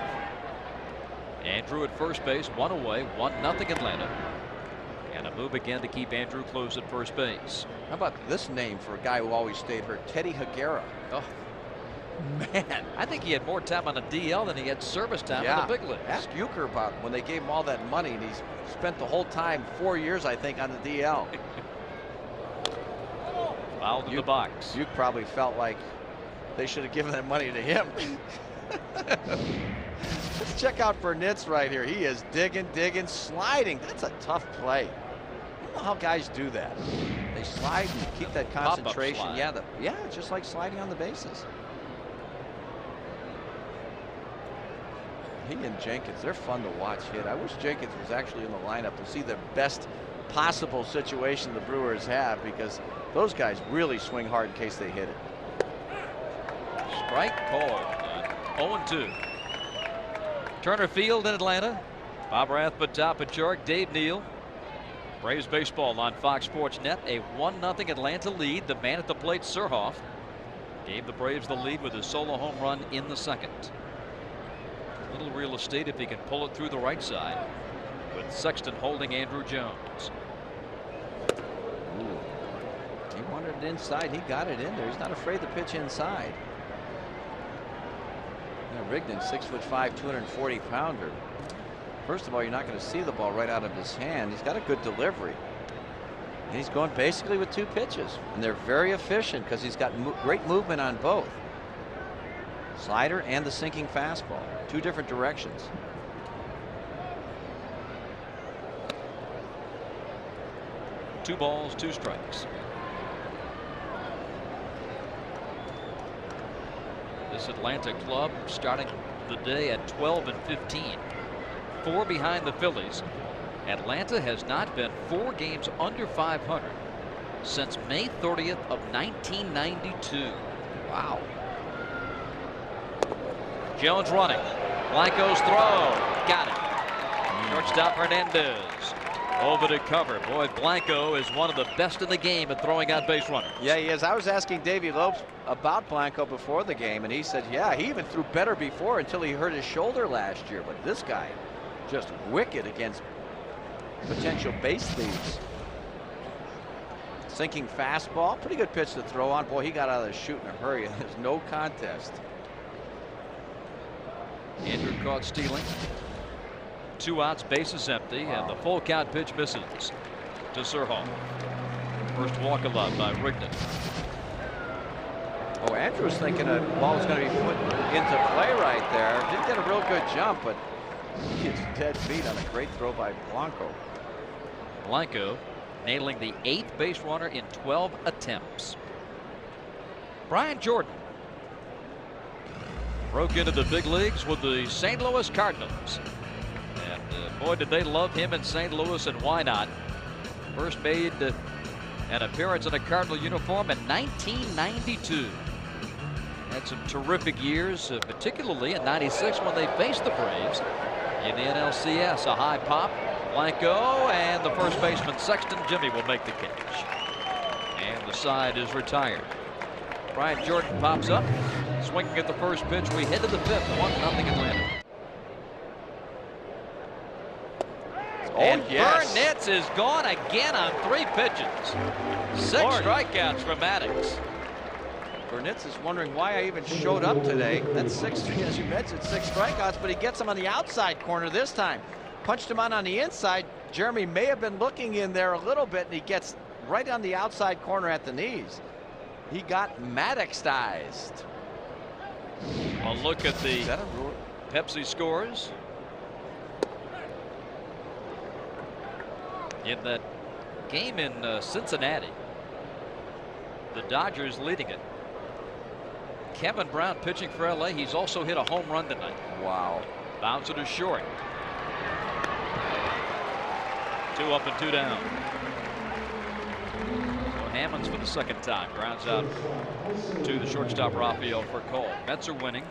Andrew at first base, 1 away, 1-0 Atlanta. And a move again to keep Andrew close at first base. How about this name for a guy who always stayed hurt? Teddy Higuera. Oh, man. I think he had more time on the DL than he had service time in the big leagues. Ask Euchre about when they gave him all that money, and he's spent the whole time, 4 years, I think, on the DL. Fouled in the box. You probably felt like they should have given that money to him. Let's check out Burnett's right here. He is digging, sliding. That's a tough play. I don't know how guys do that. They slide and keep that concentration. Yeah, just like sliding on the bases. He and Jenkins, they're fun to watch hit. I wish Jenkins was actually in the lineup to see the best possible situation the Brewers have, because those guys really swing hard in case they hit it. Strike called. 0-2. Turner Field in Atlanta. Bob Rathbun, Tom Paciorek, Dave Neal. Braves baseball on Fox Sports Net. A 1-0 Atlanta lead. The man at the plate, Surhoff, gave the Braves the lead with a solo home run in the second. Little real estate if he can pull it through the right side, with Sexton holding Andrew Jones. Ooh. He wanted it inside. He got it in there. He's not afraid to pitch inside. Now, Rigdon, 6'5", 240-pounder. First of all, you're not going to see the ball right out of his hand. He's got a good delivery. And he's going basically with 2 pitches. And they're very efficient because he's got great movement on both. Slider and the sinking fastball. 2 different directions. Two balls, 2 strikes. This Atlanta club starting the day at 12-15. 4 behind the Phillies. Atlanta has not been 4 games under 500 since May 30th of 1992. Wow. Jones running. Blanco's throw. Got it. Shortstop Hernandez over to cover. Boy, Blanco is one of the best in the game at throwing out base runners. Yeah, he is. I was asking Davey Lopes about Blanco before the game, and he said, yeah, he even threw better before until he hurt his shoulder last year. But this guy, just wicked against potential base thieves. Sinking fastball. Pretty good pitch to throw on. Boy, he got out of the chute in a hurry. There's no contest. Andrew caught stealing. 2 outs, bases empty, and the full count pitch misses to Surhoff. First walk allowed by Rigdon. Oh, Andrew was thinking a ball was going to be put into play right there. Didn't get a real good jump, but he gets dead beat on a great throw by Blanco. Blanco nailing the 8th base runner in 12 attempts. Brian Jordan broke into the big leagues with the St. Louis Cardinals. And boy, did they love him in St. Louis, and why not? First made an appearance in a Cardinal uniform in 1992. Had some terrific years, particularly in '96 when they faced the Braves in the NLCS. A high pop, Blanco, and the first baseman Sexton Jimmy will make the catch. And the side is retired. Brian Jordan pops up, swinging at the first pitch. We head to the 5th, 1-0 Atlanta. And Burnitz is gone again on 3 pitches. 6 strikeouts for Maddux. Burnitz is wondering why I even showed up today. That's 6, as you mentioned, 6 strikeouts, but he gets him on the outside corner this time. Punched him on the inside. Jeremy may have been looking in there a little bit, and he gets right on the outside corner at the knees. He got Maddoxized. A look at the Pepsi scores. In that game in Cincinnati, the Dodgers leading it. Kevin Brown pitching for LA. He's also hit a home run tonight. Wow. Bounce it is short. 2 up and 2 down. So Hammonds for the second time grounds out to the shortstop Rafael for Cole. Mets are winning.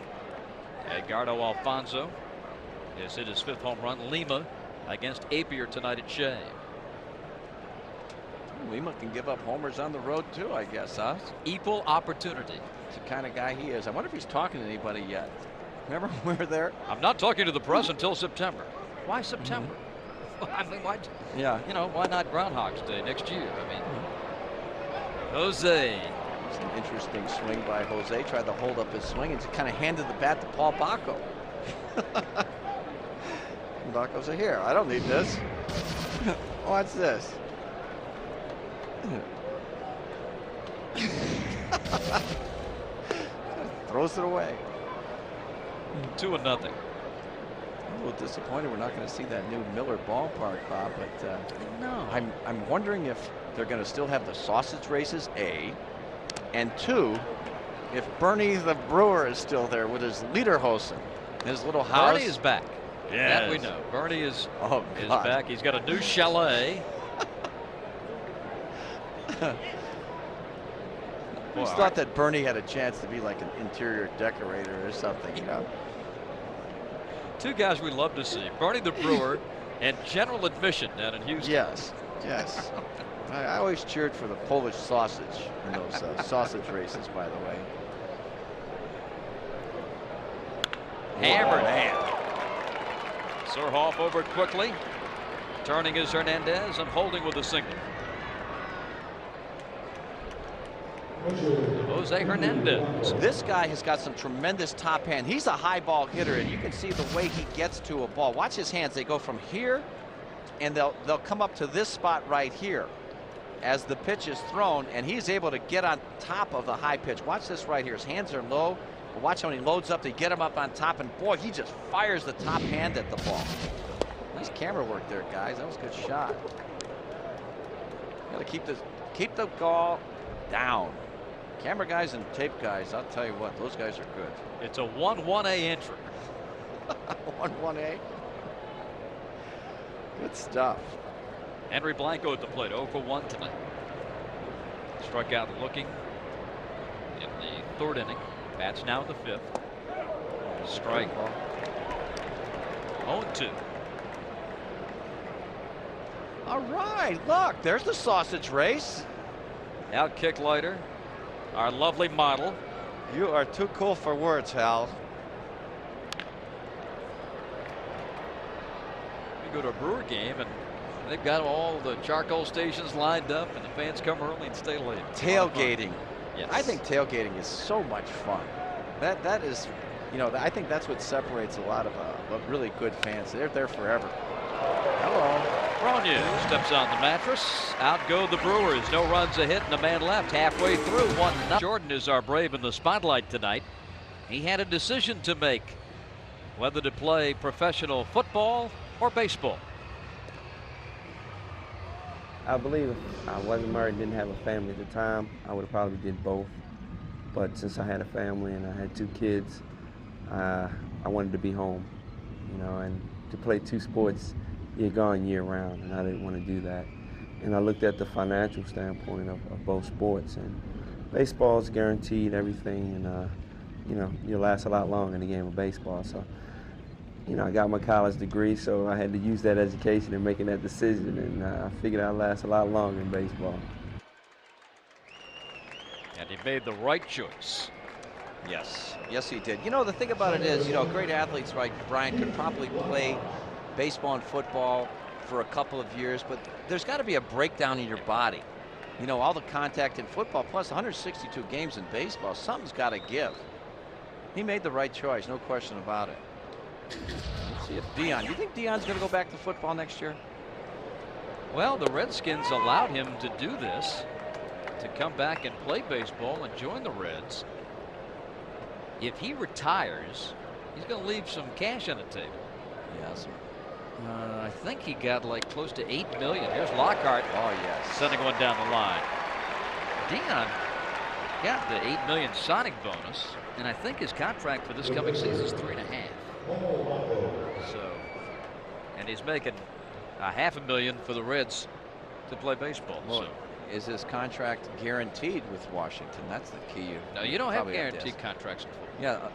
Edgardo Alfonso has hit his 5th home run. Lima against Apier tonight at Shea. Lima can give up homers on the road too, I guess, huh? Equal opportunity. It's the kind of guy he is. I wonder if he's talking to anybody yet. Remember when we were there? I'm not talking to the press until September. Why September? I mean, why? Yeah. You know, why not Groundhog's Day next year? I mean, Jose. It's an interesting swing by Jose. Tried to hold up his swing and just kind of handed the bat to Paul Bacco. And Bacco said, "Here, I don't need this. Watch this." Throws it away. 2-0. I'm a little disappointed we're not going to see that new Miller ballpark, Bob, but no. I'm wondering if they're going to still have the sausage races, A, and 2, if Bernie the Brewer is still there with his Lederhosen, his little house. Bernie is back. Yes. That we know. Bernie is God. back. He's got a new chalet. I just thought that Bernie had a chance to be like an interior decorator or something, you know. 2 guys we love to see: Bernie the Brewer and General Admission down in Houston. Yes, yes. I always cheered for the Polish sausage in those sausage races, by the way. Hammered. Man. Surhoff over it quickly. Turning is Hernandez and holding with a single. Jose Hernandez. This guy has got some tremendous top hand. He's a high ball hitter, and you can see the way he gets to a ball. Watch his hands. They go from here, and they'll come up to this spot right here as the pitch is thrown, and he's able to get on top of the high pitch. Watch this right here. His hands are low. But watch when he loads up to get him up on top, and boy, he just fires the top hand at the ball. Nice camera work there, guys. That was a good shot. Got to keep the ball down. Camera guys and tape guys, I'll tell you what, those guys are good. It's a 1-1A entry. 1-1A. Good stuff. Henry Blanco at the plate, 0 for 1 tonight. Struck out looking in the 3rd inning. Bats now in the 5th. Strike. 0-2. All right, look, there's the sausage race. Out kick later. Our lovely model. You are too cool for words, Hal. We go to a Brewer game and they've got all the charcoal stations lined up and the fans come early and stay late. Tailgating. Yes. I think tailgating is so much fun. That is, you know, I think that's what separates a lot of really good fans. They're there forever. Hello. Brogna steps on the mattress. Out go the Brewers. No runs a hit and a man left halfway through. 1-0. Jordan is our Brave in the spotlight tonight. He had a decision to make whether to play professional football or baseball. I believe if I wasn't married and didn't have a family at the time, I would have probably did both. But since I had a family and I had 2 kids, I wanted to be home, you know, and to play 2 sports, you're gone year round, and I didn't want to do that. And I looked at the financial standpoint of both sports, and baseball's guaranteed everything, and you know, you'll last a lot longer in the game of baseball. So, you know, I got my college degree, so I had to use that education in making that decision, and I figured I'd last a lot longer in baseball. And he made the right choice. Yes, yes he did. You know, the thing about it is, you know, great athletes like Brian could probably play baseball and football for a couple of years, but there's got to be a breakdown in your body. You know, all the contact in football plus 162 games in baseball, something's got to give. He made the right choice, no question about it. Let's see if Dion, you think Dion's going to go back to football next year? Well, the Redskins allowed him to do this, to come back and play baseball and join the Reds. If he retires, he's going to leave some cash on the table. Yes. I think he got like close to $8 million. Here's Lockhart. Oh, yes. Sending one down the line. Dion got the $8 million signing bonus, and I think his contract for this coming season is $3.5. So, and he's making $500,000 for the Reds to play baseball. Well, so, is his contract guaranteed with Washington? That's the key. no, you don't have guaranteed contracts in football. Yeah.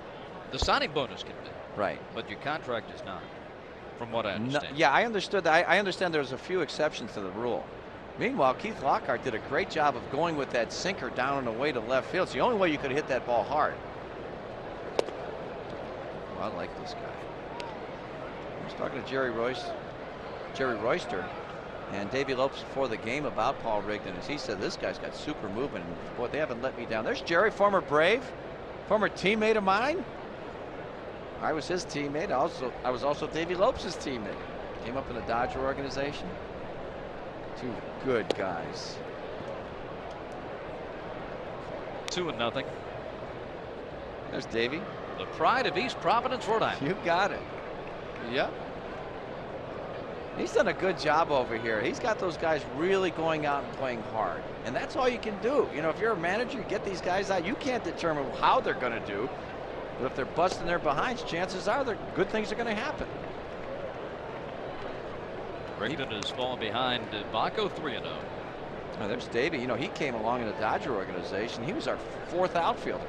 The signing bonus can be. Right. But your contract is not, from what I understand. No, yeah, I understood that. I understand there's a few exceptions to the rule. Meanwhile, Keith Lockhart did a great job of going with that sinker down and away to left field. It's the only way you could hit that ball hard. Well, I like this guy. I was talking to Jerry Royster, and Davey Lopes before the game about Paul Rigdon, as he said, this guy's got super movement, and boy, they haven't let me down. There's Jerry, former Brave, former teammate of mine. I was his teammate. I was also Davey Lopes' teammate. Came up in the Dodger organization. 2 good guys. 2-0. There's Davey. The pride of East Providence, Rhode Island. You got it. Yep. He's done a good job over here. He's got those guys really going out and playing hard. And that's all you can do. You know, if you're a manager, you get these guys out. You can't determine how they're going to do. But if they're busting their behinds, chances are good things are going to happen. Rigdon has fallen behind Baco 3-0. Oh, there's Davey. You know, he came along in the Dodger organization. He was our 4th outfielder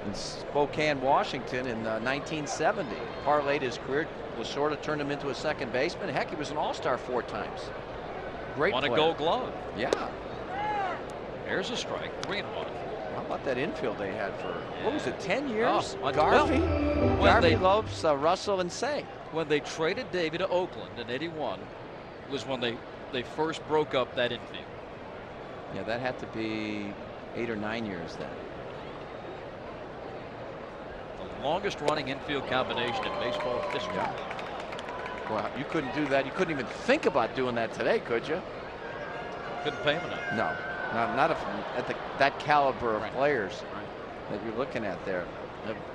in Spokane, Washington in 1970. Parlayed his career, was sort of turned him into a second baseman. Heck, he was an all-star 4 times. Great Won player. a Gold Glove. Yeah. There's a strike. 3-1. How about that infield they had for, what was it, 10 years? Oh, Garvey, Lopes, Russell, and Say. When they traded Davey to Oakland in '81 was when they first broke up that infield. Yeah, that had to be 8 or 9 years then. The longest running infield combination in baseball history. Yeah. Well, you couldn't do that. You couldn't even think about doing that today, could you? Couldn't pay him enough. No, not at that caliber of players that you're looking at there.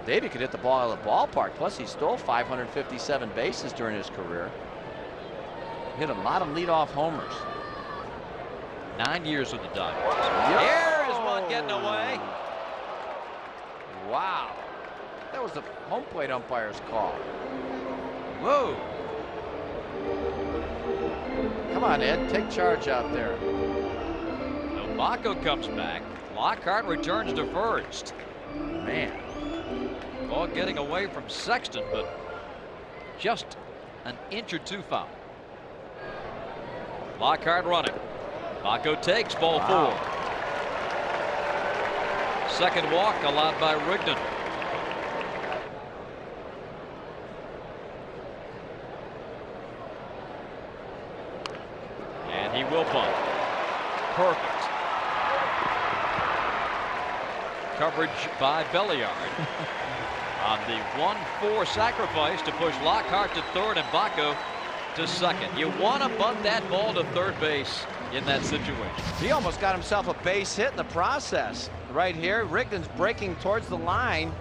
Davey could hit the ball out of the ballpark. Plus, he stole 557 bases during his career. Hit a lot of leadoff homers. 9 years with the Dodgers. Yep. Here is one getting away. Wow. That was the home plate umpire's call. Whoa. Come on, Ed. Take charge out there. Baco comes back. Lockhart returns to first. Man. Ball getting away from Sexton, but just an inch or 2 foul. Lockhart running. Baco takes ball 4. Second walk allowed by Rigdon. And he will bunt. Perfect. Coverage by Belliard on the 1-4 sacrifice to push Lockhart to third and Baco to second. You want to bunt that ball to third base in that situation. He almost got himself a base hit in the process right here. Rigdon's breaking towards the line,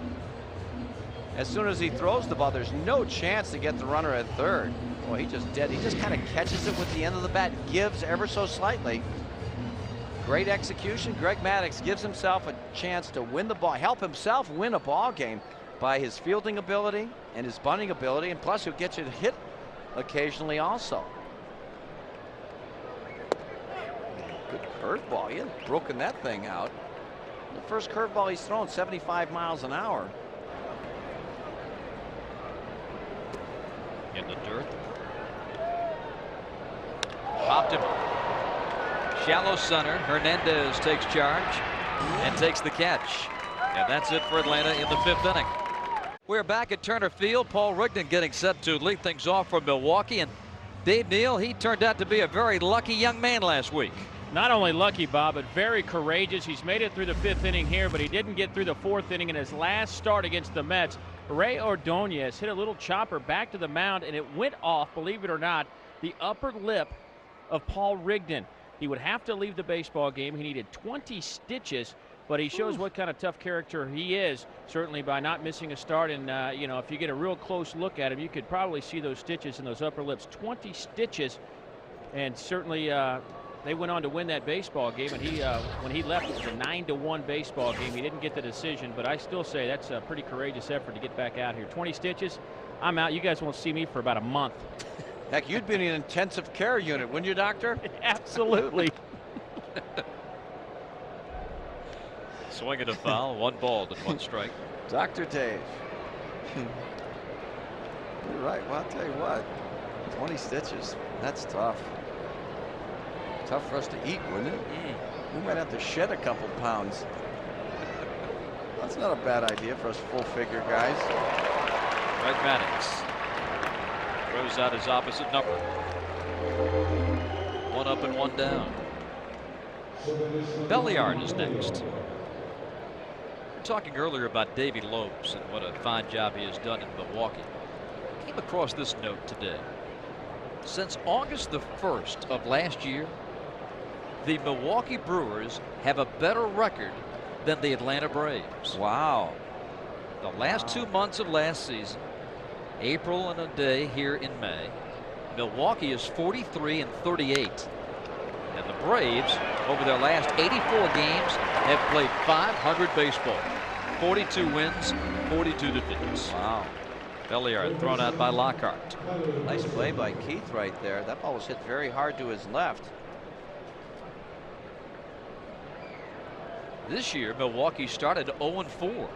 As soon as he throws the ball, there's no chance to get the runner at third. Boy, he just dead. He just kind of catches it with the end of the bat, gives ever so slightly. Great execution. Greg Maddux gives himself a chance to win the ball, help himself win a ball game by his fielding ability and his bunting ability, and plus he'll get you to hit occasionally also. Good curveball. He had broken that thing out. The first curveball he's thrown, 75 miles an hour. In the dirt. Popped him. Shallow center. Hernandez takes charge and takes the catch. And that's it for Atlanta in the 5th inning. We're back at Turner Field. Paul Rigdon getting set to lead things off for Milwaukee. And Dave Neal, he turned out to be a very lucky young man last week. Not only lucky, Bob, but very courageous. He's made it through the 5th inning here, but he didn't get through the 4th inning in his last start against the Mets. Ray Ordonez hit a little chopper back to the mound, and it went off, believe it or not, the upper lip of Paul Rigdon. He would have to leave the baseball game. He needed 20 stitches, but he shows what kind of tough character he is, certainly by not missing a start. And, you know, if you get a real close look at him, you could probably see those stitches in those upper lips. 20 stitches, and certainly they went on to win that baseball game. And he, when he left, it was a 9-1 baseball game. He didn't get the decision, but I still say that's a pretty courageous effort to get back out here. 20 stitches, I'm out. You guys won't see me for about a month. Heck, you'd be in an intensive care unit, wouldn't you, doctor? Absolutely. Swing and a foul, 1 ball and 1 strike. Dr. Dave. You're right. Well, I'll tell you what, 20 stitches, that's tough. Tough for us to eat, wouldn't it? We might have to shed a couple pounds. That's not a bad idea for us full-figure guys. Greg Maddux throws out his opposite number. 1 up and 1 down. Belliard is next. We were talking earlier about Davey Lopes and what a fine job he has done in Milwaukee. Came across this note today. Since August the 1st of last year, the Milwaukee Brewers have a better record than the Atlanta Braves. Wow. The last 2 months of last season, April and a day here in May, Milwaukee is 43-38. And the Braves, over their last 84 games, have played 500 baseball. 42 wins, 42 defeats. Wow. Belliard thrown out by Lockhart. Nice play by Keith right there. That ball was hit very hard to his left. This year, Milwaukee started 0-4.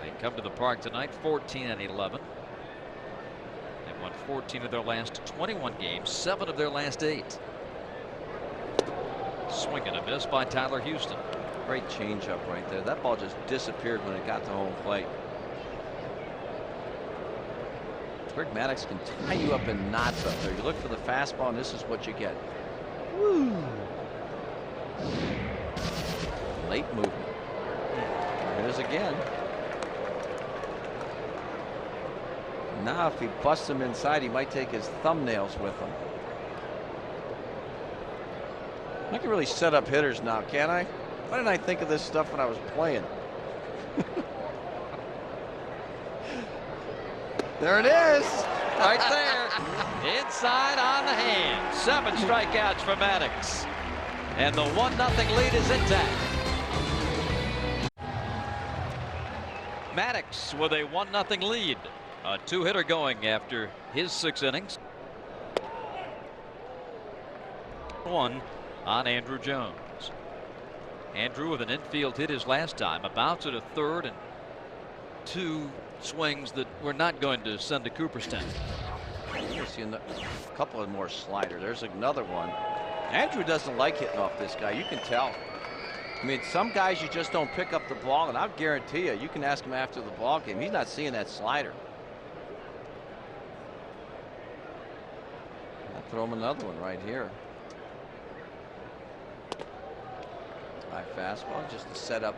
They come to the park tonight 14-11. They've won 14 of their last 21 games, 7 of their last 8. Swing and a miss by Tyler Houston. Great changeup right there. That ball just disappeared when it got to home plate. Greg Maddux can tie you up in knots up there. You look for the fastball, and this is what you get. Woo! Late movement. There it is again. Now, if he busts him inside, he might take his thumbnails with him. I can really set up hitters now, can't I? Why didn't I think of this stuff when I was playing? There it is. Right there. Inside on the hand. 7 strikeouts for Maddux. And the 1-0 lead is intact. Maddux with a 1-0 lead. A 2-hitter going after his 6 innings. 1 on Andrew Jones. Andrew with an infield hit his last time. About to the 3rd and 2 swings that we're not going to send to Cooperstown. You see a couple of more sliders. There's another one. Andrew doesn't like hitting off this guy. You can tell. I mean, some guys you just don't pick up the ball, and I'll guarantee you, you can ask him after the ball game. He's not seeing that slider. I'll throw him another one right here. High fastball just to set up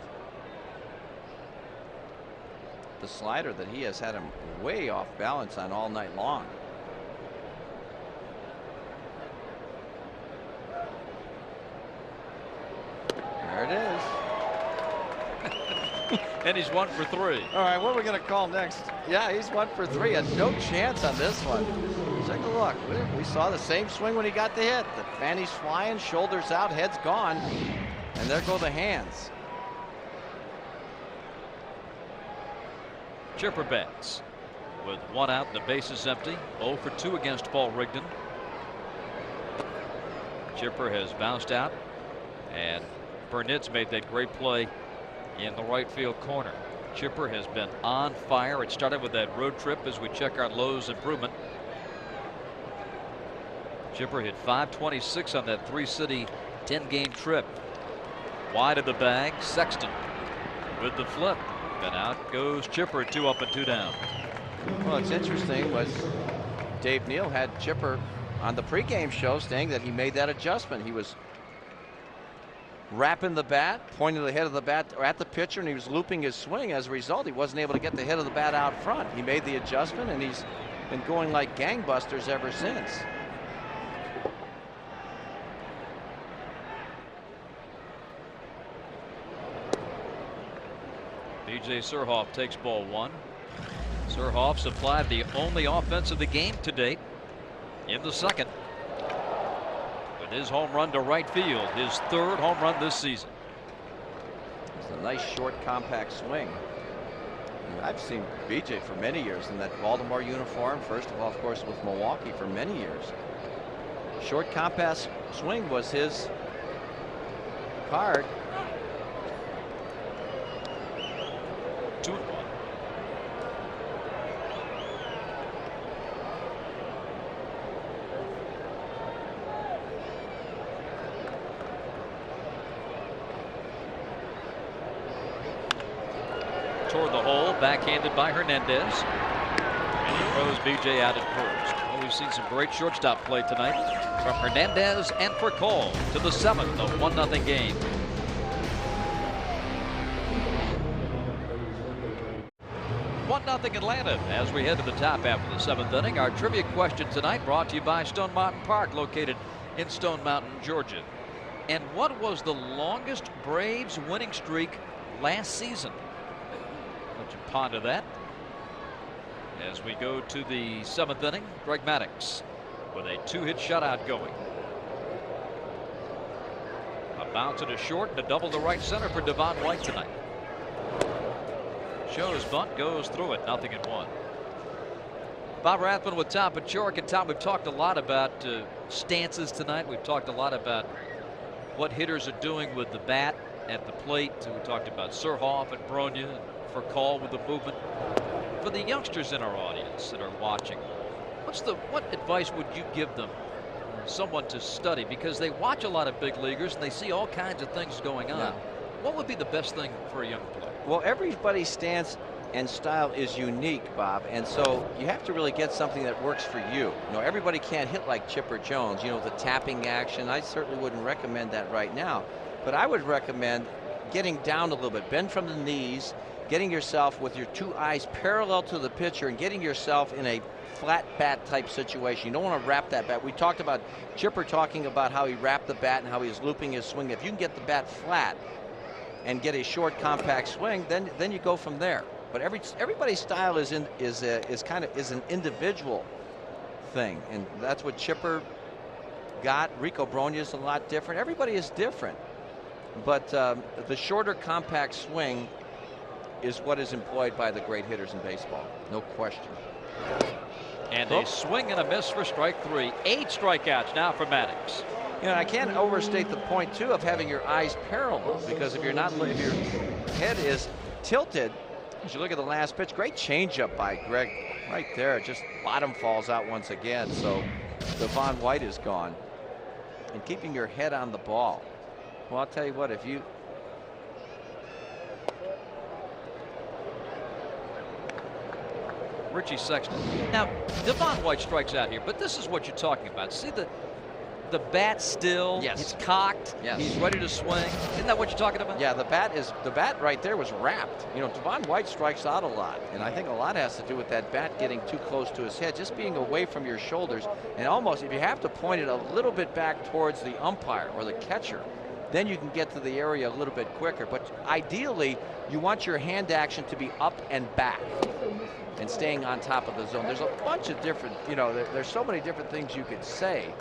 the slider that he has had him way off balance on all night long. There it is. And he's 1 for 3. All right, what are we going to call next? Yeah, he's 1 for 3. No chance on this one. Take a look. We saw the same swing when he got the hit. The fanny's flying, shoulders out, head's gone. And there go the hands. Chipper bats with 1 out and the bases empty. 0 for 2 against Paul Rigdon. Chipper has bounced out, and Burnett's made that great play in the right field corner. Chipper has been on fire. It started with that road trip as we check our Lowe's improvement. Chipper hit .526 on that 3-city 10-game trip. Wide of the bag, Sexton with the flip. And out goes Chipper, 2 up and 2 down. Well, it's interesting was Dave Neal had Chipper on the pregame show saying that he made that adjustment. He was wrapping the bat, pointing the head of the bat at the pitcher, and he was looping his swing. As a result, he wasn't able to get the head of the bat out front. He made the adjustment, and he's been going like gangbusters ever since. B.J. Surhoff takes ball 1. Surhoff supplied the only offense of the game to date in the second with his home run to right field, his 3rd home run this season. It's a nice short compact swing. I've seen BJ for many years in that Baltimore uniform, first of all, of course, with Milwaukee for many years. Short compact swing was his card. 2-1. Toward the hole, backhanded by Hernandez. And he throws BJ out at first. Well, we've seen some great shortstop play tonight from Hernandez and Furcal to the 7th, a 1-0 game. Nothing Atlanta as we head to the top after the 7th inning. Our trivia question tonight brought to you by Stone Mountain Park, located in Stone Mountain, Georgia. And what was the longest Braves winning streak last season? Let you ponder that as we go to the 7th inning. Greg Maddux with a 2-hit shutout going. A bounce to short and a double to right center for Devon White tonight. Shows bunt, goes through it, 0-1. Bob Rathbun with Tom Paciorek. And Tom, we've talked a lot about stances tonight. We've talked a lot about what hitters are doing with the bat at the plate. We talked about Surhoff and Bronya and Furcal with the movement. For the youngsters in our audience that are watching, what advice would you give them, someone to study? Because they watch a lot of big leaguers and they see all kinds of things going on. Yeah. What would be the best thing for a young player? Well, everybody's stance and style is unique, Bob, and so you have to really get something that works for you. You know, everybody can't hit like Chipper Jones, you know, the tapping action. I certainly wouldn't recommend that right now, but I would recommend getting down a little bit, bend from the knees, getting yourself with your 2 eyes parallel to the pitcher and getting yourself in a flat bat type situation. You don't want to wrap that bat. We talked about Chipper talking about how he wrapped the bat and how he was looping his swing. If you can get the bat flat and get a short compact swing, then you go from there. But everybody's style is an individual thing, and that's what Chipper got. Rico Bronya is a lot different. Everybody is different, but the shorter compact swing is what is employed by the great hitters in baseball, no question. And a swing and a miss for strike 3. 8 strikeouts now for Maddux. You know, I can't overstate the point too of having your eyes parallel, because if your head is tilted, as you look at the last pitch, great changeup by Greg right there. Just bottom falls out once again. So Devon White is gone. And keeping your head on the ball. Well, I'll tell you what, if you Richie Sexton. Now, Devon White strikes out here, but this is what you're talking about. See the bat still. Yes. It's cocked. Yes. He's ready to swing. Isn't that what you're talking about? Yeah, the bat right there was wrapped. You know, Devon White strikes out a lot, and I think a lot has to do with that bat getting too close to his head, just being away from your shoulders, and almost, if you have to point it a little bit back towards the umpire or the catcher, then you can get to the area a little bit quicker. But ideally, you want your hand action to be up and back and staying on top of the zone. There's a bunch of different, there's so many different things you could say,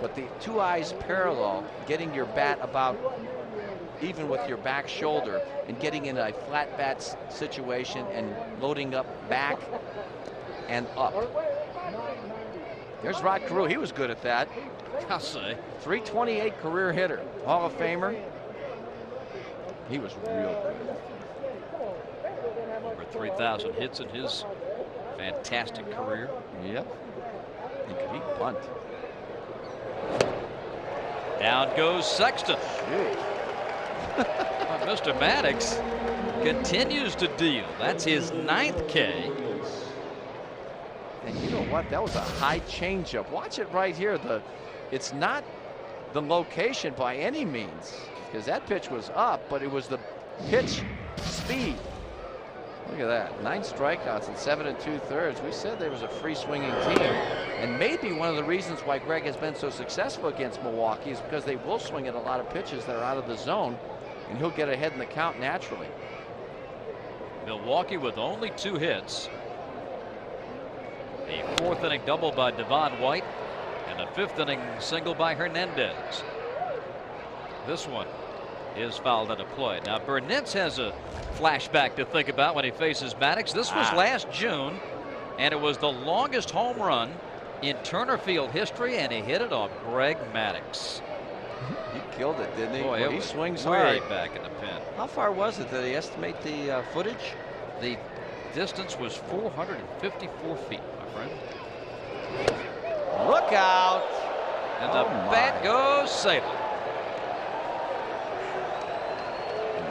but the two eyes parallel, getting your bat about even with your back shoulder and getting in a flat bat situation and loading up back and up. There's Rod Carew. He was good at that. I'll say. 328 career hitter, Hall of Famer. He was real good. Over 3,000 hits in his fantastic career. Yep. He could bunt. Down goes Sexton. Mr. Maddux continues to deal. That's his 9th K. And you know what? That was a high changeup. Watch it right here. It's not the location by any means, because that pitch was up, but it was the pitch speed. Look at that. 9 strikeouts in 7 2/3. We said there was a free swinging team. And maybe one of the reasons why Greg has been so successful against Milwaukee is because they will swing at a lot of pitches that are out of the zone, and he'll get ahead in the count naturally. Milwaukee with only 2 hits. A 4th inning double by Devon White and a 5th inning single by Hernandez. This one is fouled into play. Now Burnitz has a flashback to think about when he faces Maddux. This was last June, and it was the longest home run in Turner Field history, and he hit it off Greg Maddux. He killed it, didn't he? Boy, well, he swings way hard. Back in the pen. How far was it? Did he estimate the footage? The distance was 454 feet, my friend. Look out! And the bat goes sailing.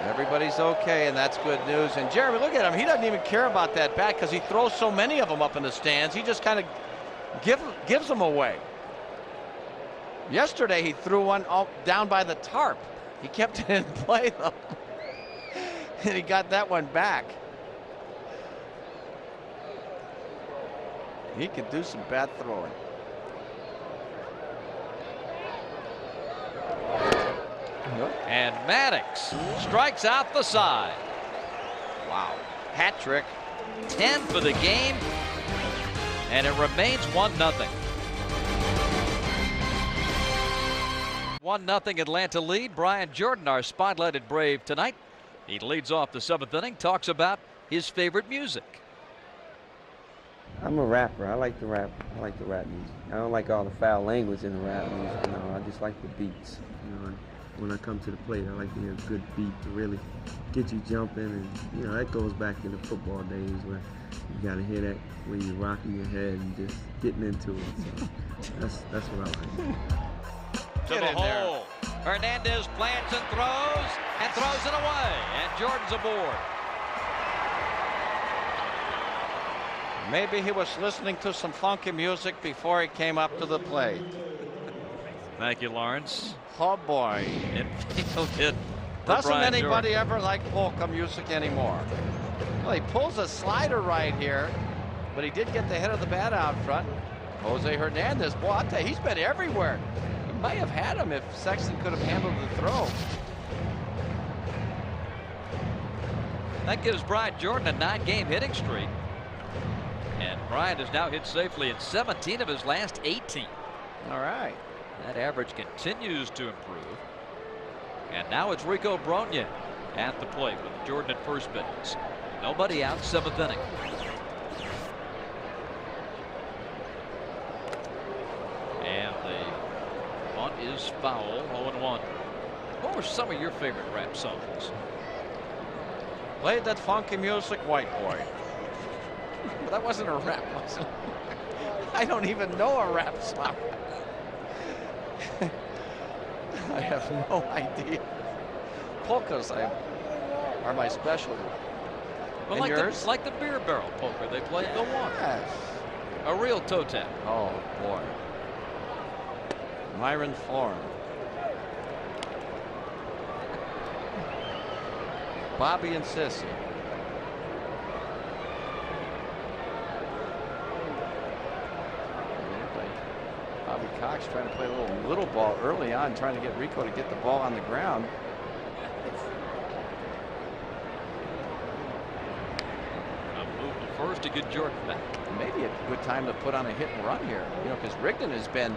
Everybody's okay, and that's good news. And Jeremy, look at him. He doesn't even care about that bat because he throws so many of them up in the stands. He just kind of gives them away. Yesterday, he threw one down by the tarp. He kept it in play, though. And he got that one back. He can do some bat throwing. And Maddux strikes out the side. Wow. Hat trick. 10 for the game. And it remains 1-0. 1-0 Atlanta lead. Brian Jordan, our spotlighted Brave tonight. He leads off the 7th inning, talks about his favorite music. I'm a rapper. I like to rap. I like the rap music. I don't like all the foul language in the rap music. No, I just like the beats. When I come to the plate, I like to hear a good beat to really get you jumping, and that goes back to the football days where you got to hear that when you're rocking your head and just getting into it. So that's what I like. To the hole. Hernandez plants and throws it away, and Jordan's aboard. Maybe he was listening to some funky music before he came up to the plate. Thank you, Lawrence. Oh boy. Infield hit. Doesn't anybody Jordan ever like polka music anymore? Well, he pulls a slider right here, but he did get the head of the bat out front. Jose Hernandez, boy, I'll tell you, he's been everywhere. He might have had him if Sexton could have handled the throw. That gives Brian Jordan a 9-game hitting streak. And Brian has now hit safely in 17 of his last 18. All right. That average continues to improve. And now it's Rico Bronya at the plate with Jordan at first base. Nobody out, 7th inning. And the bunt is foul, 0-1. What were some of your favorite rap songs? Played that funky music, White Boy. But that wasn't a rap, was it? I don't even know a rap song. I have no idea. Polkas are my specialty. Well, like the beer barrel polka they play in Milwaukee. Yes. A real toe tap. Oh boy. Myron Florin. Bobby and Sissy. Bobby Cox trying to play a little ball early on, trying to get Rico to get the ball on the ground. A move to first to get Jordan back. Maybe a good time to put on a hit and run here, you know, because Rigdon has been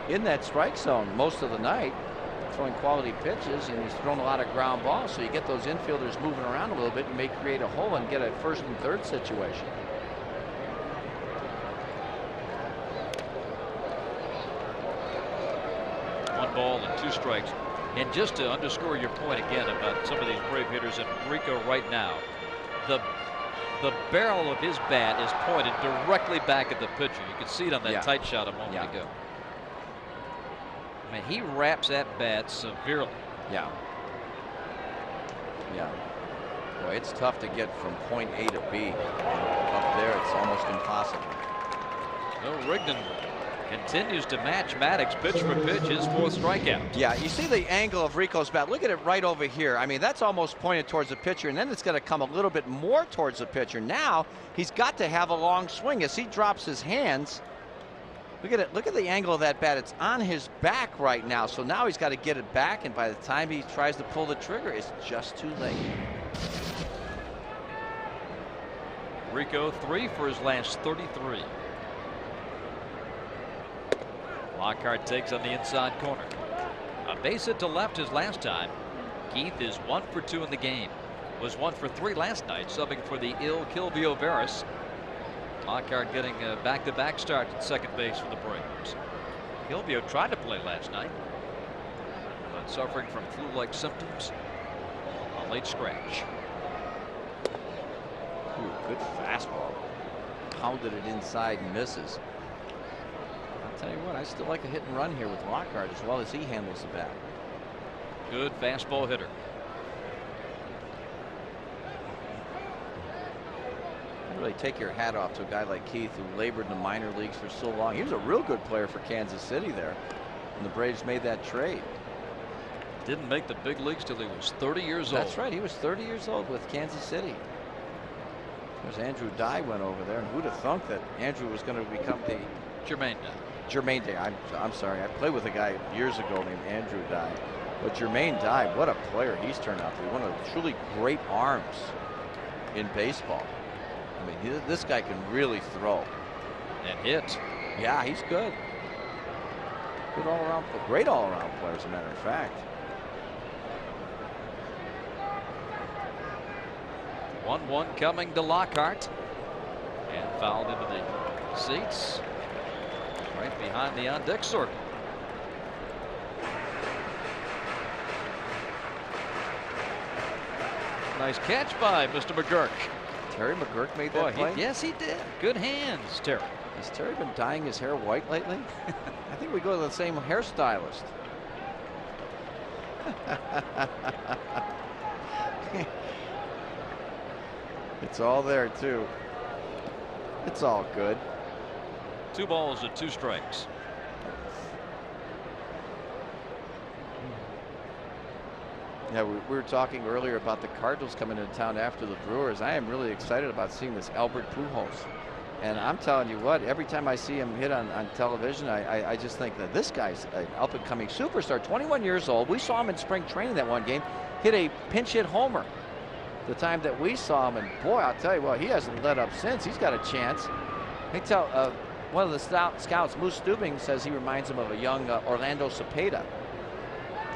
in that strike zone most of the night, throwing quality pitches, and he's thrown a lot of ground balls. So you get those infielders moving around a little bit, you may create a hole and get a first and third situation. One ball and 2 strikes. And just to underscore your point again about some of these Brave hitters, and Rico right now, the barrel of his bat is pointed directly back at the pitcher. You could see it on that tight shot a moment ago. I mean, he wraps that bat severely. Yeah. Boy, it's tough to get from point A to B. Up there, it's almost impossible. No, Rigdon continues to match Maddux pitch for pitch, his 4th strikeout. Yeah, you see the angle of Rico's bat. Look at it right over here. I mean, that's almost pointed towards the pitcher, and then it's going to come a little bit more towards the pitcher. Now he's got to have a long swing as he drops his hands. Look at it. Look at the angle of that bat. It's on his back right now. So now he's got to get it back, and by the time he tries to pull the trigger, it's just too late. Rico 3 for his last 33. Lockhart takes on the inside corner. A base hit to left his last time. Keith is 1 for 2 in the game. Was 1 for 3 last night, subbing for the ill Kilvio Veras. Lockhart getting a back-to-back start at second base for the Braves. Kilvio tried to play last night, but suffering from flu-like symptoms. A late scratch. Ooh, good fastball. Pounded it inside and misses. I'll tell you what, I still like a hit and run here with Lockhart as well as he handles the bat. Good fastball hitter. Really take your hat off to a guy like Keith, who labored in the minor leagues for so long. He was a real good player for Kansas City there, and the Braves made that trade. Didn't make the big leagues till he was 30 years old. That's right, he was 30 years old with Kansas City. There's Andrew Dye went over there, and who'd have thunk that Andrew was going to become the Jermaine Dye. Jermaine Dye. I'm sorry, I played with a guy years ago named Andrew Dye, but Jermaine Dye, what a player he's turned out to be. One of the truly great arms in baseball. I mean, this guy can really throw and hit. Yeah, he's good. Good all-around, great all-around player, as a matter of fact. 1-1 coming to Lockhart, and fouled into the seats, right behind the on-deck circle. Nice catch by Mr. McGurk. Terry McGurk made that play? Yes, he did. Good hands, Terry. Has Terry been dyeing his hair white lately? I think we go to the same hairstylist. It's all there, too. It's all good. 2 balls and 2 strikes. Yeah, we were talking earlier about the Cardinals coming into town after the Brewers. I am really excited about seeing this Albert Pujols. And I'm telling you what, every time I see him hit on television, I just think that this guy's an up-and-coming superstar. 21 years old. We saw him in spring training that one game. Hit a pinch hit homer the time that we saw him. And boy, I'll tell you what, he hasn't let up since. He's got a chance. I tell one of the scouts, Moose Stubing, says he reminds him of a young Orlando Cepeda.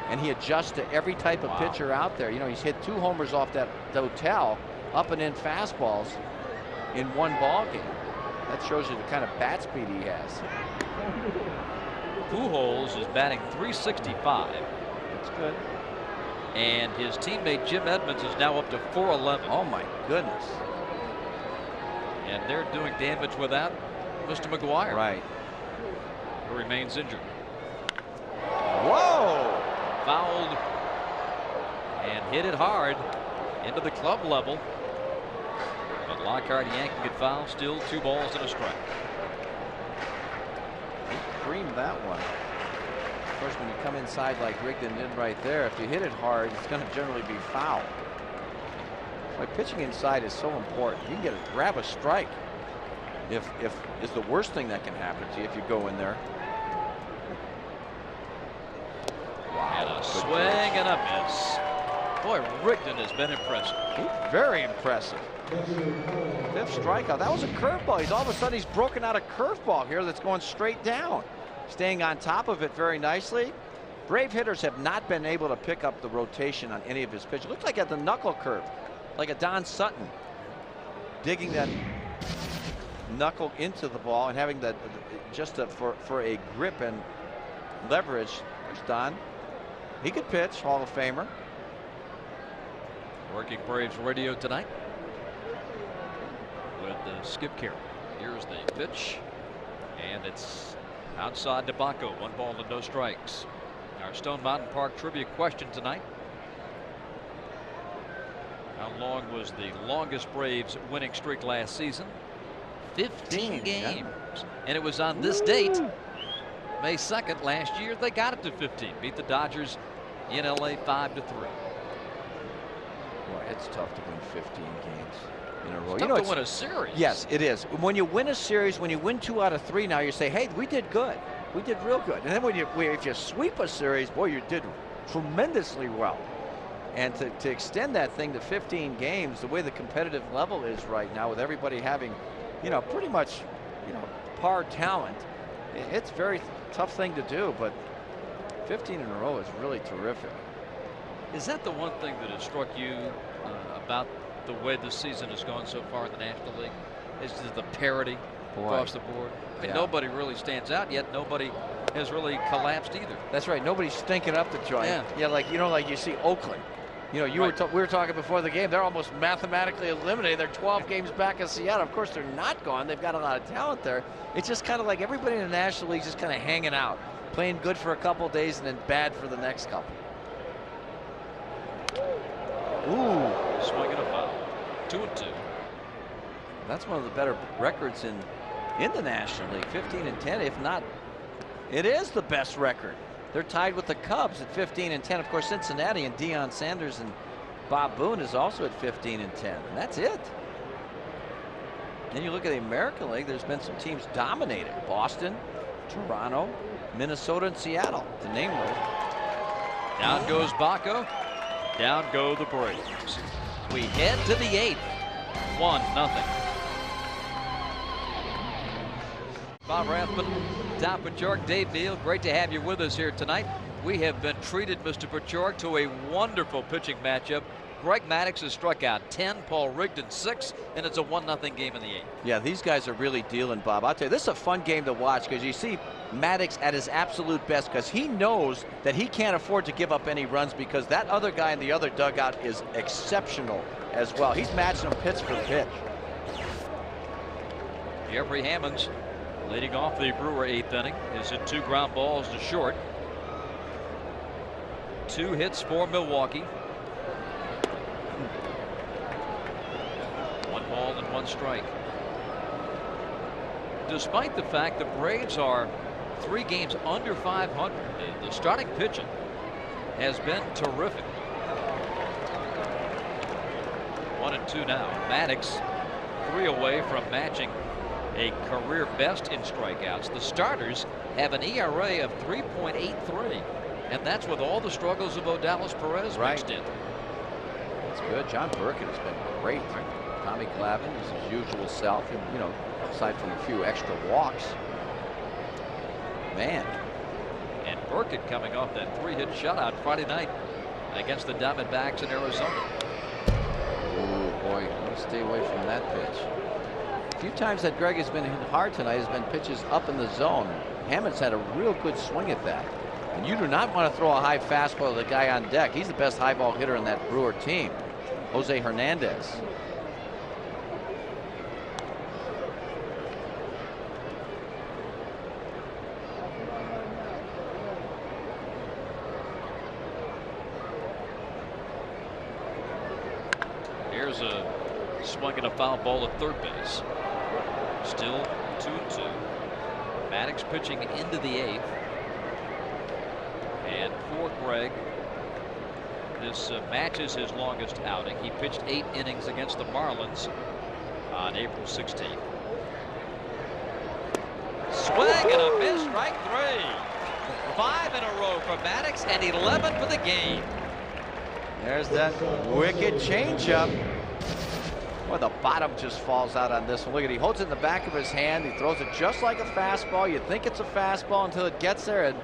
And he adjusts to every type of pitcher out there. You know, he's hit 2 homers off that hotel, up and in fastballs in one ball game. That shows you the kind of bat speed he has. Pujols is batting .365. That's good. And his teammate Jim Edmonds is now up to .411. Oh my goodness. And they're doing damage without Mr. McGuire. Right. Who remains injured. Whoa! Fouled and hit it hard into the club level. But Lockhart yanking it foul. Still 2 balls and a strike. He creamed that one. Of course, when you come inside like Rigdon did right there, if you hit it hard, it's going to generally be foul. Like, pitching inside is so important. You can grab a strike. If is the worst thing that can happen to you if you go in there. And a swing and a miss. Boy, Rigdon has been impressive. Very impressive. 5th strikeout. That was a curveball. All of a sudden he's broken out a curveball here that's going straight down. Staying on top of it very nicely. Brave hitters have not been able to pick up the rotation on any of his pitches. Looked like at the knuckle curve, like a Don Sutton, digging that knuckle into the ball and having that for a grip and leverage. There's Don. He could pitch, Hall of Famer. Working Braves radio tonight with Skip Carey. Here's the pitch, and it's outside to Baco. 1 ball and no strikes. Our Stone Mountain Park trivia question tonight. How long was the longest Braves winning streak last season? 15 games. Yeah. And it was on this date, May 2nd last year. They got it to 15. Beat the Dodgers in LA 5-3. Boy, it's tough to win 15 games in a row. It's tough to win a series. Yes, it is. When you win a series, when you win 2 out of 3 now, you say, hey, we did good. We did real good. And then if you sweep a series, boy, you did tremendously well. And to extend that thing to 15 games, the way the competitive level is right now, with everybody having, pretty much, par talent, it's a very tough thing to do. But 15 in a row is really terrific. Is that the one thing that has struck you about the way the season has gone so far in the National League? Is the parity across the board? I mean, nobody really stands out yet. Nobody has really collapsed either. That's right. Nobody's stinking up the joint. Yeah, like you see Oakland. We were talking before the game. They're almost mathematically eliminated. They're 12 games back of Seattle. Of course, they're not gone. They've got a lot of talent there. It's just kind of like everybody in the National League just kind of hanging out, playing good for a couple of days and then bad for the next couple. Ooh, swinging a foul. 2-2. That's one of the better records in the National League. 15-10, if not, it is the best record. They're tied with the Cubs at 15-10. Of course, Cincinnati and Deion Sanders and Bob Boone is also at 15-10, and that's it. Then you look at the American League. There's been some teams dominated: Boston, Toronto, Minnesota, and Seattle, to name those. Down goes Baco. Down go the Braves. We head to the 8th. 1-0. Bob Rathbun, Tom Paciorek, Dave Neal, great to have you with us here tonight. We have been treated, Mr. Paciorek, to a wonderful pitching matchup. Greg Maddux has struck out 10, Paul Rigdon 6, and it's a 1-0 game in the 8th. Yeah, these guys are really dealing, Bob. I'll tell you, this is a fun game to watch because you see Maddux at his absolute best because he knows that he can't afford to give up any runs because that other guy in the other dugout is exceptional as well. He's matching them pitch for pitch. Jeffrey Hammonds leading off the Brewer 8th inning is hit 2 ground balls to short. 2 hits for Milwaukee. 1 ball and 1 strike. Despite the fact the Braves are 3 games under 500, the starting pitching has been terrific. 1-2 now. Maddux 3 away from matching a career best in strikeouts. The starters have an ERA of 3.83, and that's with all the struggles of Odalis Perez mixed in. That's good. John Burkett has been great. Tommy Glavine is his usual self, and aside from a few extra walks. Man. And Burkett coming off that 3-hit shutout Friday night against the Diamondbacks in Arizona. Oh boy, stay away from that pitch. A few times that Greg has been hit hard tonight has been pitches up in the zone. Hammond's had a real good swing at that. And you do not want to throw a high fastball to the guy on deck. He's the best high ball hitter in that Brewer team, Jose Hernandez. Here's a swing and a foul ball at third base. Still 2-2. Maddux pitching into the 8th. And for Greg, this matches his longest outing. He pitched 8 innings against the Marlins on April 16th. Swing and a miss, strike 3. 5 in a row for Maddux and 11 for the game. There's that wicked changeup. Well, the bottom just falls out on this one. Look at it. He holds it in the back of his hand. He throws it just like a fastball. You think it's a fastball until it gets there, and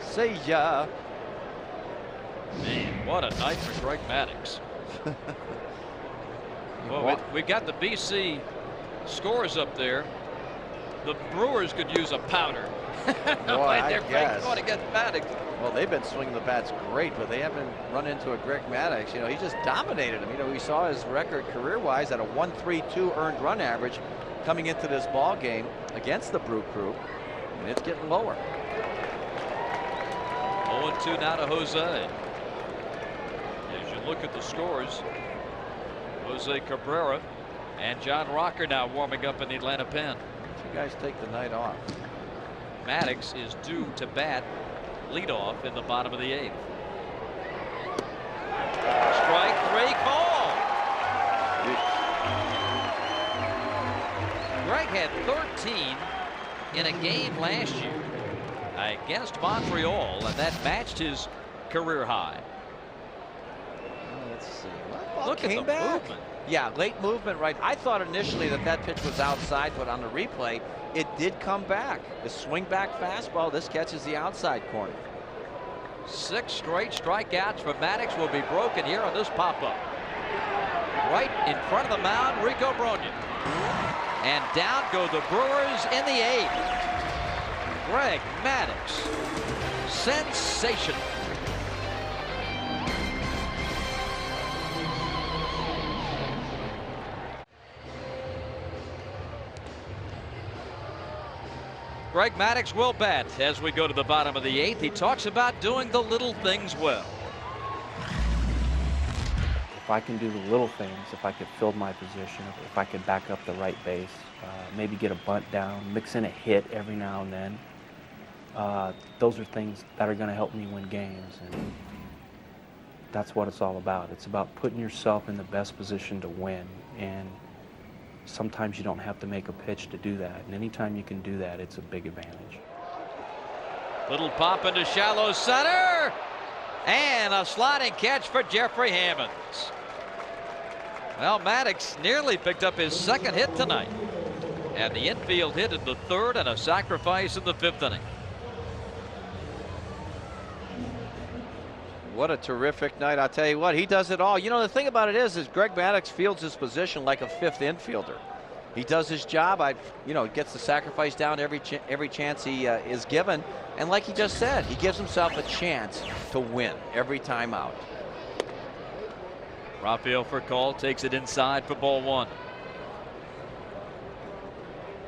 see ya. Man, what a night for Greg Maddux. Well, we got the BC scores up there. The Brewers could use a powder. Boy, I guess. Going against Maddux. Well, they've been swinging the bats great, but they haven't run into a Greg Maddux. You know, he just dominated him. You know, we saw his record career-wise at a 1.32 earned run average coming into this ball game against the Brew Crew, and it's getting lower. 0-2 now to Jose. As you look at the scores, Jose Cabrera and John Rocker now warming up in the Atlanta pen. You guys take the night off. Maddux is due to bat leadoff in the bottom of the 8th. Strike 3 call. Greg had 13 in a game last year against Montreal, and that matched his career high. Let's see. Well, Look at the movement. Yeah, late movement, right. I thought initially that pitch was outside, but on the replay, it did come back. The swing back fastball, this catches the outside corner. 6 straight strikeouts for Maddux will be broken here on this pop-up. Right in front of the mound, Rico Brogna. And down go the Brewers in the 8th. Greg Maddux. Sensational. Greg Maddux will bat as we go to the bottom of the 8th. He talks about doing the little things well. If I can do the little things, if I could field my position, if I could back up the right base, maybe get a bunt down, mix in a hit every now and then, those are things that are going to help me win games. And that's what it's all about. It's about putting yourself in the best position to win. And sometimes you don't have to make a pitch to do that. And anytime you can do that, it's a big advantage. Little pop into shallow center. And a sliding catch for Jeffrey Hammonds. Well, Maddux nearly picked up his 2nd hit tonight. And the infield hit in the 3rd and a sacrifice in the 5th inning. What a terrific night. I'll tell you what, he does it all. You know, the thing about it is Greg Maddux fields his position like a 5th infielder. He does his job. Gets the sacrifice down every chance he is given. And like he just said, he gives himself a chance to win every time out. Rafael Furcal takes it inside for ball 1.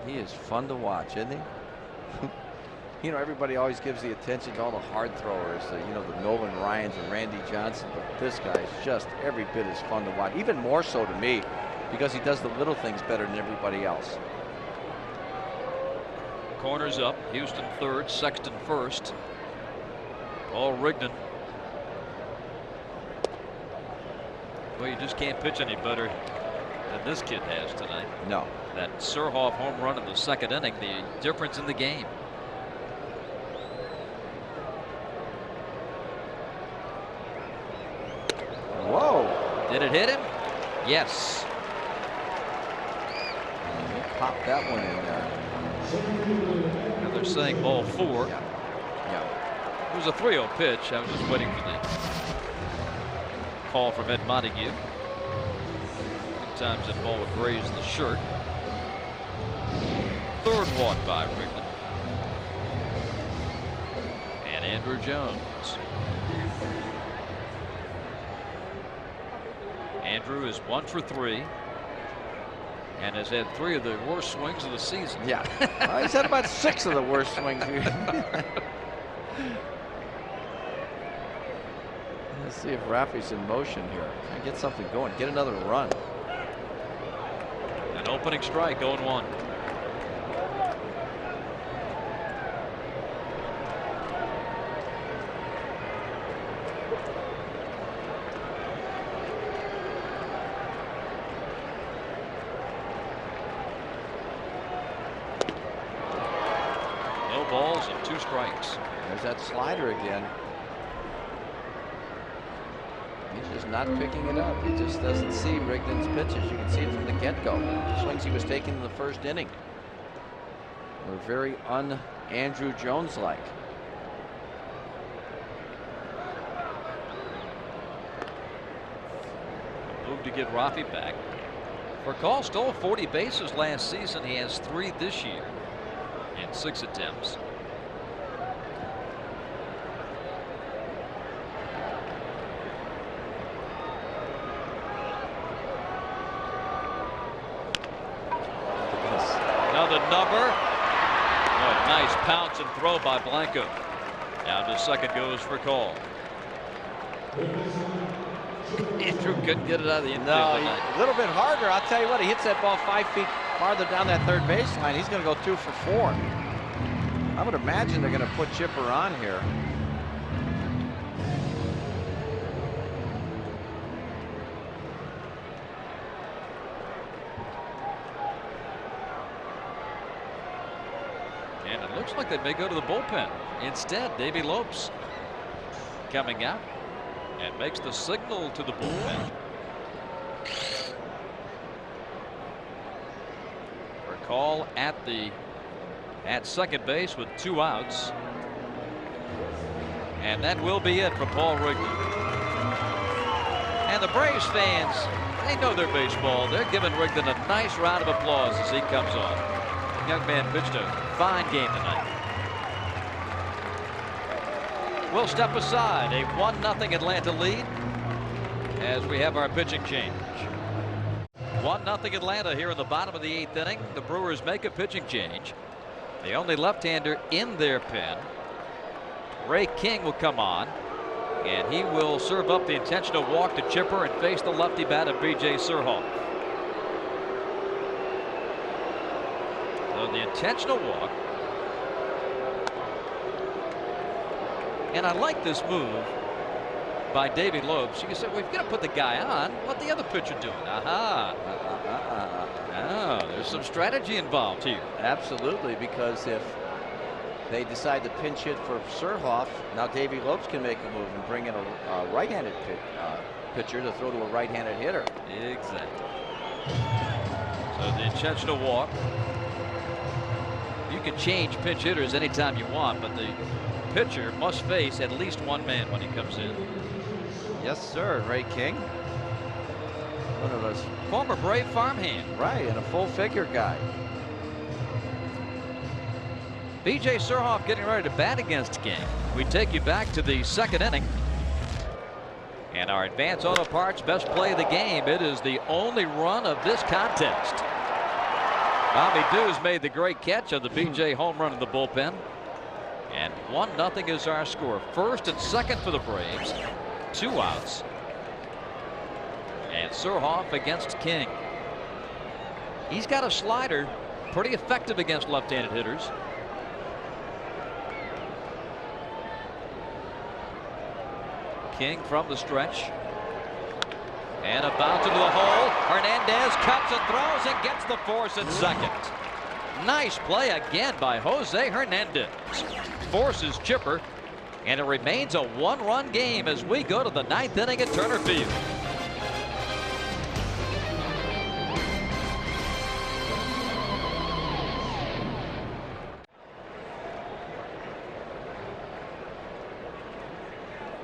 He is fun to watch, isn't he? You know, everybody always gives the attention to all the hard throwers, the Nolan Ryans and Randy Johnson, but this guy is just every bit as fun to watch, even more so to me, because he does the little things better than everybody else. Corners up, Houston 3rd, Sexton 1st. Paul Rignan. Well, you just can't pitch any better than this kid has tonight. No. That Surhoff home run in the 2nd inning, the difference in the game. Whoa. Did it hit him? Yes. He popped that one in there. Now they're saying ball 4. Yeah. It was a 3-0 pitch. I was just waiting for the call from Ed Montague. Sometimes that ball would graze the shirt. 3rd walk by Rignan. And Andrew Jones. Andrew is 1 for 3 and has had 3 of the worst swings of the season. Yeah. He's had about 6 of the worst swings. Let's see if Rafi's in motion here. Can I get something going? Get another run. An opening strike, 0-1. balls and 2 strikes. There's that slider again. He's just not picking it up. He just doesn't see Rigdon's pitches. You can see it from the get-go. The swings he was taking in the first inning were very un-Andrew Jones-like. Move to get Rafi back. Call stole 40 bases last season. He has 3 this year in 6 attempts. Another number. Oh, nice pounce and throw by Blanco. Down to second goes for Call. Andrew couldn't get it out of the infield. No, a little bit harder. I'll tell you what, he hits that ball 5 feet farther down that third baseline. He's going to go 2 for 4. I would imagine they're going to put Chipper on here. And it looks like they may go to the bullpen. Instead, Davey Lopes coming out and makes the signal to the bullpen. For Call at second base with 2 outs. And that will be it for Paul Wrigley. And the Braves fans, they know their baseball. They're giving Rigdon a nice round of applause as he comes on. The young man pitched a fine game tonight. We'll step aside. A 1-0 Atlanta lead as we have our pitching change. 1-0 Atlanta here in the bottom of the 8th inning. The Brewers make a pitching change. The only left-hander in their pen. Ray King will come on, and he will serve up the intentional walk to Chipper and face the lefty bat of B.J. Surhoff. So the intentional walk. And I like this move by Davey Lopes. You can say, well, if you're going to put the guy on, what the other pitcher doing? Aha. Oh, there's some strategy involved here. Absolutely, because if they decide to pinch hit for Surhoff, now Davey Lopes can make a move and bring in a right-handed pitcher to throw to a right-handed hitter. Exactly. So the intentional walk. You can change pinch hitters anytime you want, but the pitcher must face at least one man when he comes in. Yes, sir. Ray King, one of us, former Brave farmhand, right, and a full-figure guy. B.J. Surhoff getting ready to bat against King. We take you back to the second inning. And our Advance Auto Parts best play of the game. It is the only run of this contest. Bobby Dews made the great catch of the B.J. home run in the bullpen. And 1-0 is our score. First and second for the Braves. 2 outs. And Surhoff against King. He's got a slider, pretty effective against left-handed hitters. King from the stretch. And a bounce into the hole. Hernandez cuts and throws and gets the force at second. Nice play again by Jose Hernandez. Forces Chipper, and it remains a 1-run game as we go to the 9th inning at Turner Field.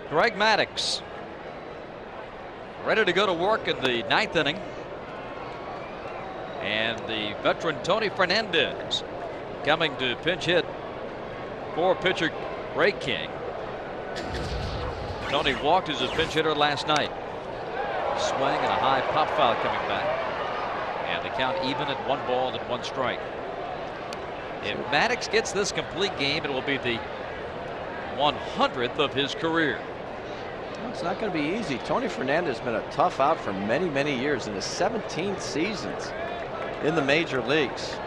Greg Maddux ready to go to work in the 9th inning. And the veteran Tony Fernandez coming to pinch hit for pitcher Ray King. Tony walked as a pinch hitter last night. Swing and a high pop foul coming back. And the count even at 1 ball and 1 strike. If Maddux gets this complete game, it will be the 100th of his career. Well, it's not going to be easy. Tony Fernandez has been a tough out for many, many years in his 17th seasons in the major leagues.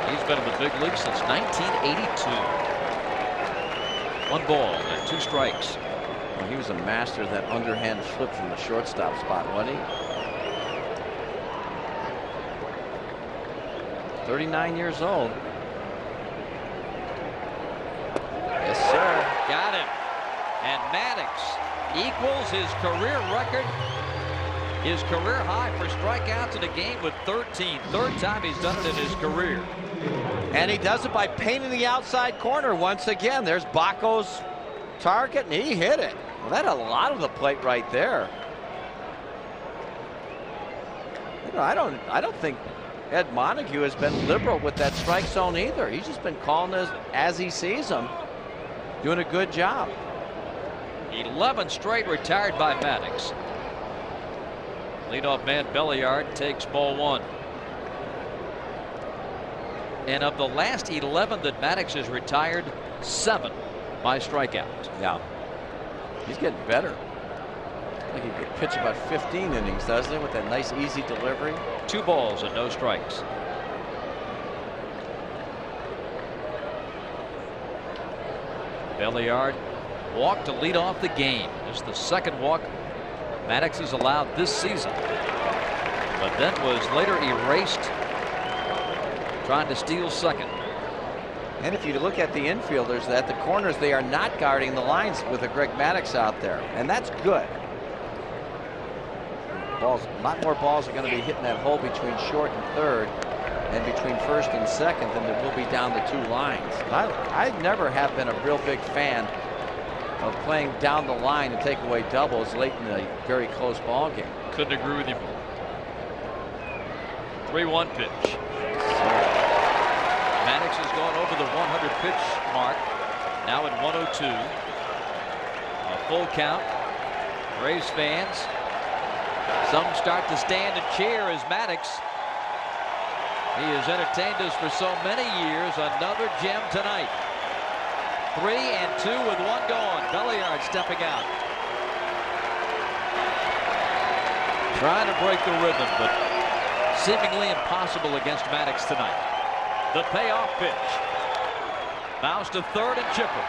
He's been in the big league since 1982. 1 ball and 2 strikes. Well, he was a master of that underhand flip from the shortstop spot, wasn't he? 39 years old. Yes, sir. Got him. And Maddux equals his career record, his career high for strikeouts in a game with 13. Third time he's done it in his career. And he does it by painting the outside corner once again. There's Baco's target, and he hit it. Well, that had a lot of the plate right there. You know, I don't think Ed Montague has been liberal with that strike zone either. He's just been calling this as he sees them. Doing a good job. 11 straight retired by Maddux. Leadoff man Belliard takes ball 1. And of the last 11 that Maddux has retired, 7 by strikeout. Yeah. He's getting better. I think he could pitch about 15 innings, doesn't he, with that nice easy delivery? 2 balls and no strikes. Belliard walked to lead off the game. This is the second walk Maddux has allowed this season, but then was later erased trying to steal second. And if you look at the infielders at the corners, they are not guarding the lines with a Greg Maddux out there, and that's good. A lot more balls are going to be hitting that hole between short and third and between first and second than there will be down the 2 lines. I never have been a real big fan of playing down the line and take away doubles late in a very close ball game. Couldn't agree with you more. 3-1 pitch. Maddux has gone over the 100 pitch mark, now at 102. A full count. Braves fans, some start to stand and cheer as Maddux. He has entertained us for so many years. Another gem tonight. 3-2 with 1 gone. Belliard stepping out. Trying to break the rhythm, but seemingly impossible against Maddux tonight. The payoff pitch. Bounce to third and chipper.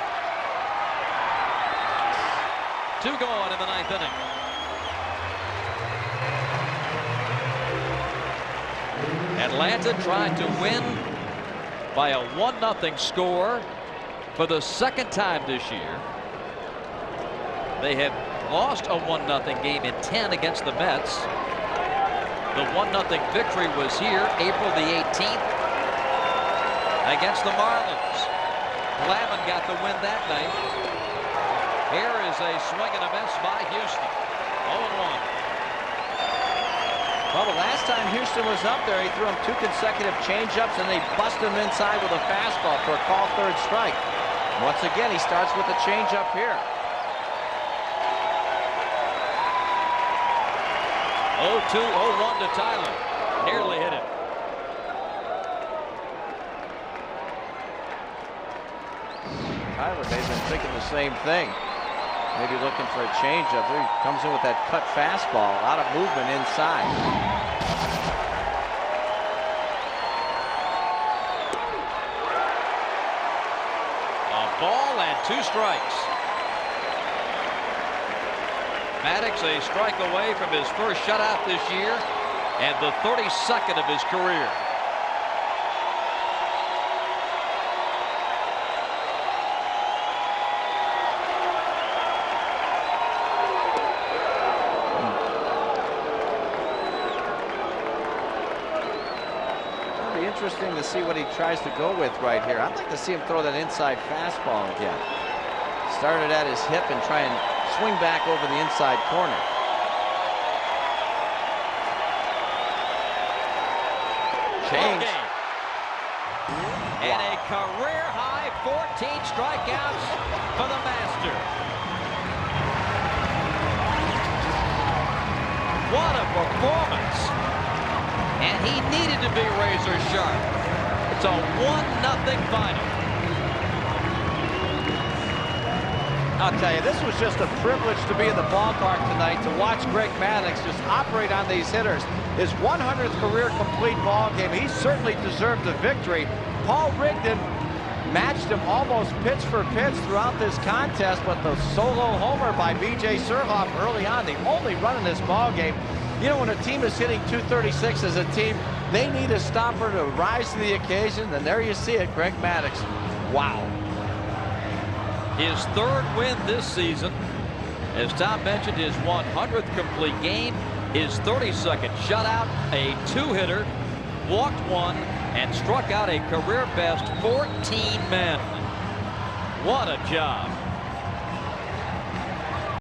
2 gone in the 9th inning. Atlanta tried to win by a 1-0 score for the second time this year. They had lost a 1-0 game in 10 against the Mets. The 1-0 victory was here April the 18th against the Marlins. Glavine got the win that night. Here is a swing and a miss by Houston. 0-1. Well, the last time Houston was up there, he threw him 2 consecutive changeups, and they busted him inside with a fastball for a called third strike. Once again, he starts with a changeup here. 0-2, 0-1 to Tyler. Nearly hit it. Tyler may have been thinking the same thing. Maybe looking for a changeup. There he comes in with that cut fastball. A lot of movement inside. A ball and 2 strikes. Maddux a strike away from his first shutout this year and the 32nd of his career. Interesting to see what he tries to go with right here. I'd like to see him throw that inside fastball again. Started at his hip and try and swing back over the inside corner. Change. And a career high 14 strikeouts for the master. What a performance. And he needed to be razor sharp. It's a 1-0 final. I'll tell you, this was just a privilege to be in the ballpark tonight to watch Greg Maddux just operate on these hitters. His 100th career complete ball game. He certainly deserved the victory. Paul Rigdon matched him almost pitch for pitch throughout this contest, but the solo homer by B.J. Surhoff early on, the only run in this ball game. You know, when a team is hitting 236 as a team, They need a stopper to rise to the occasion, and there you see it, Greg Maddux. Wow. His 3rd win this season. As Tom mentioned, his 100th complete game, his 32nd shutout, a 2-hitter, walked 1, and struck out a career best 14 men. What a job.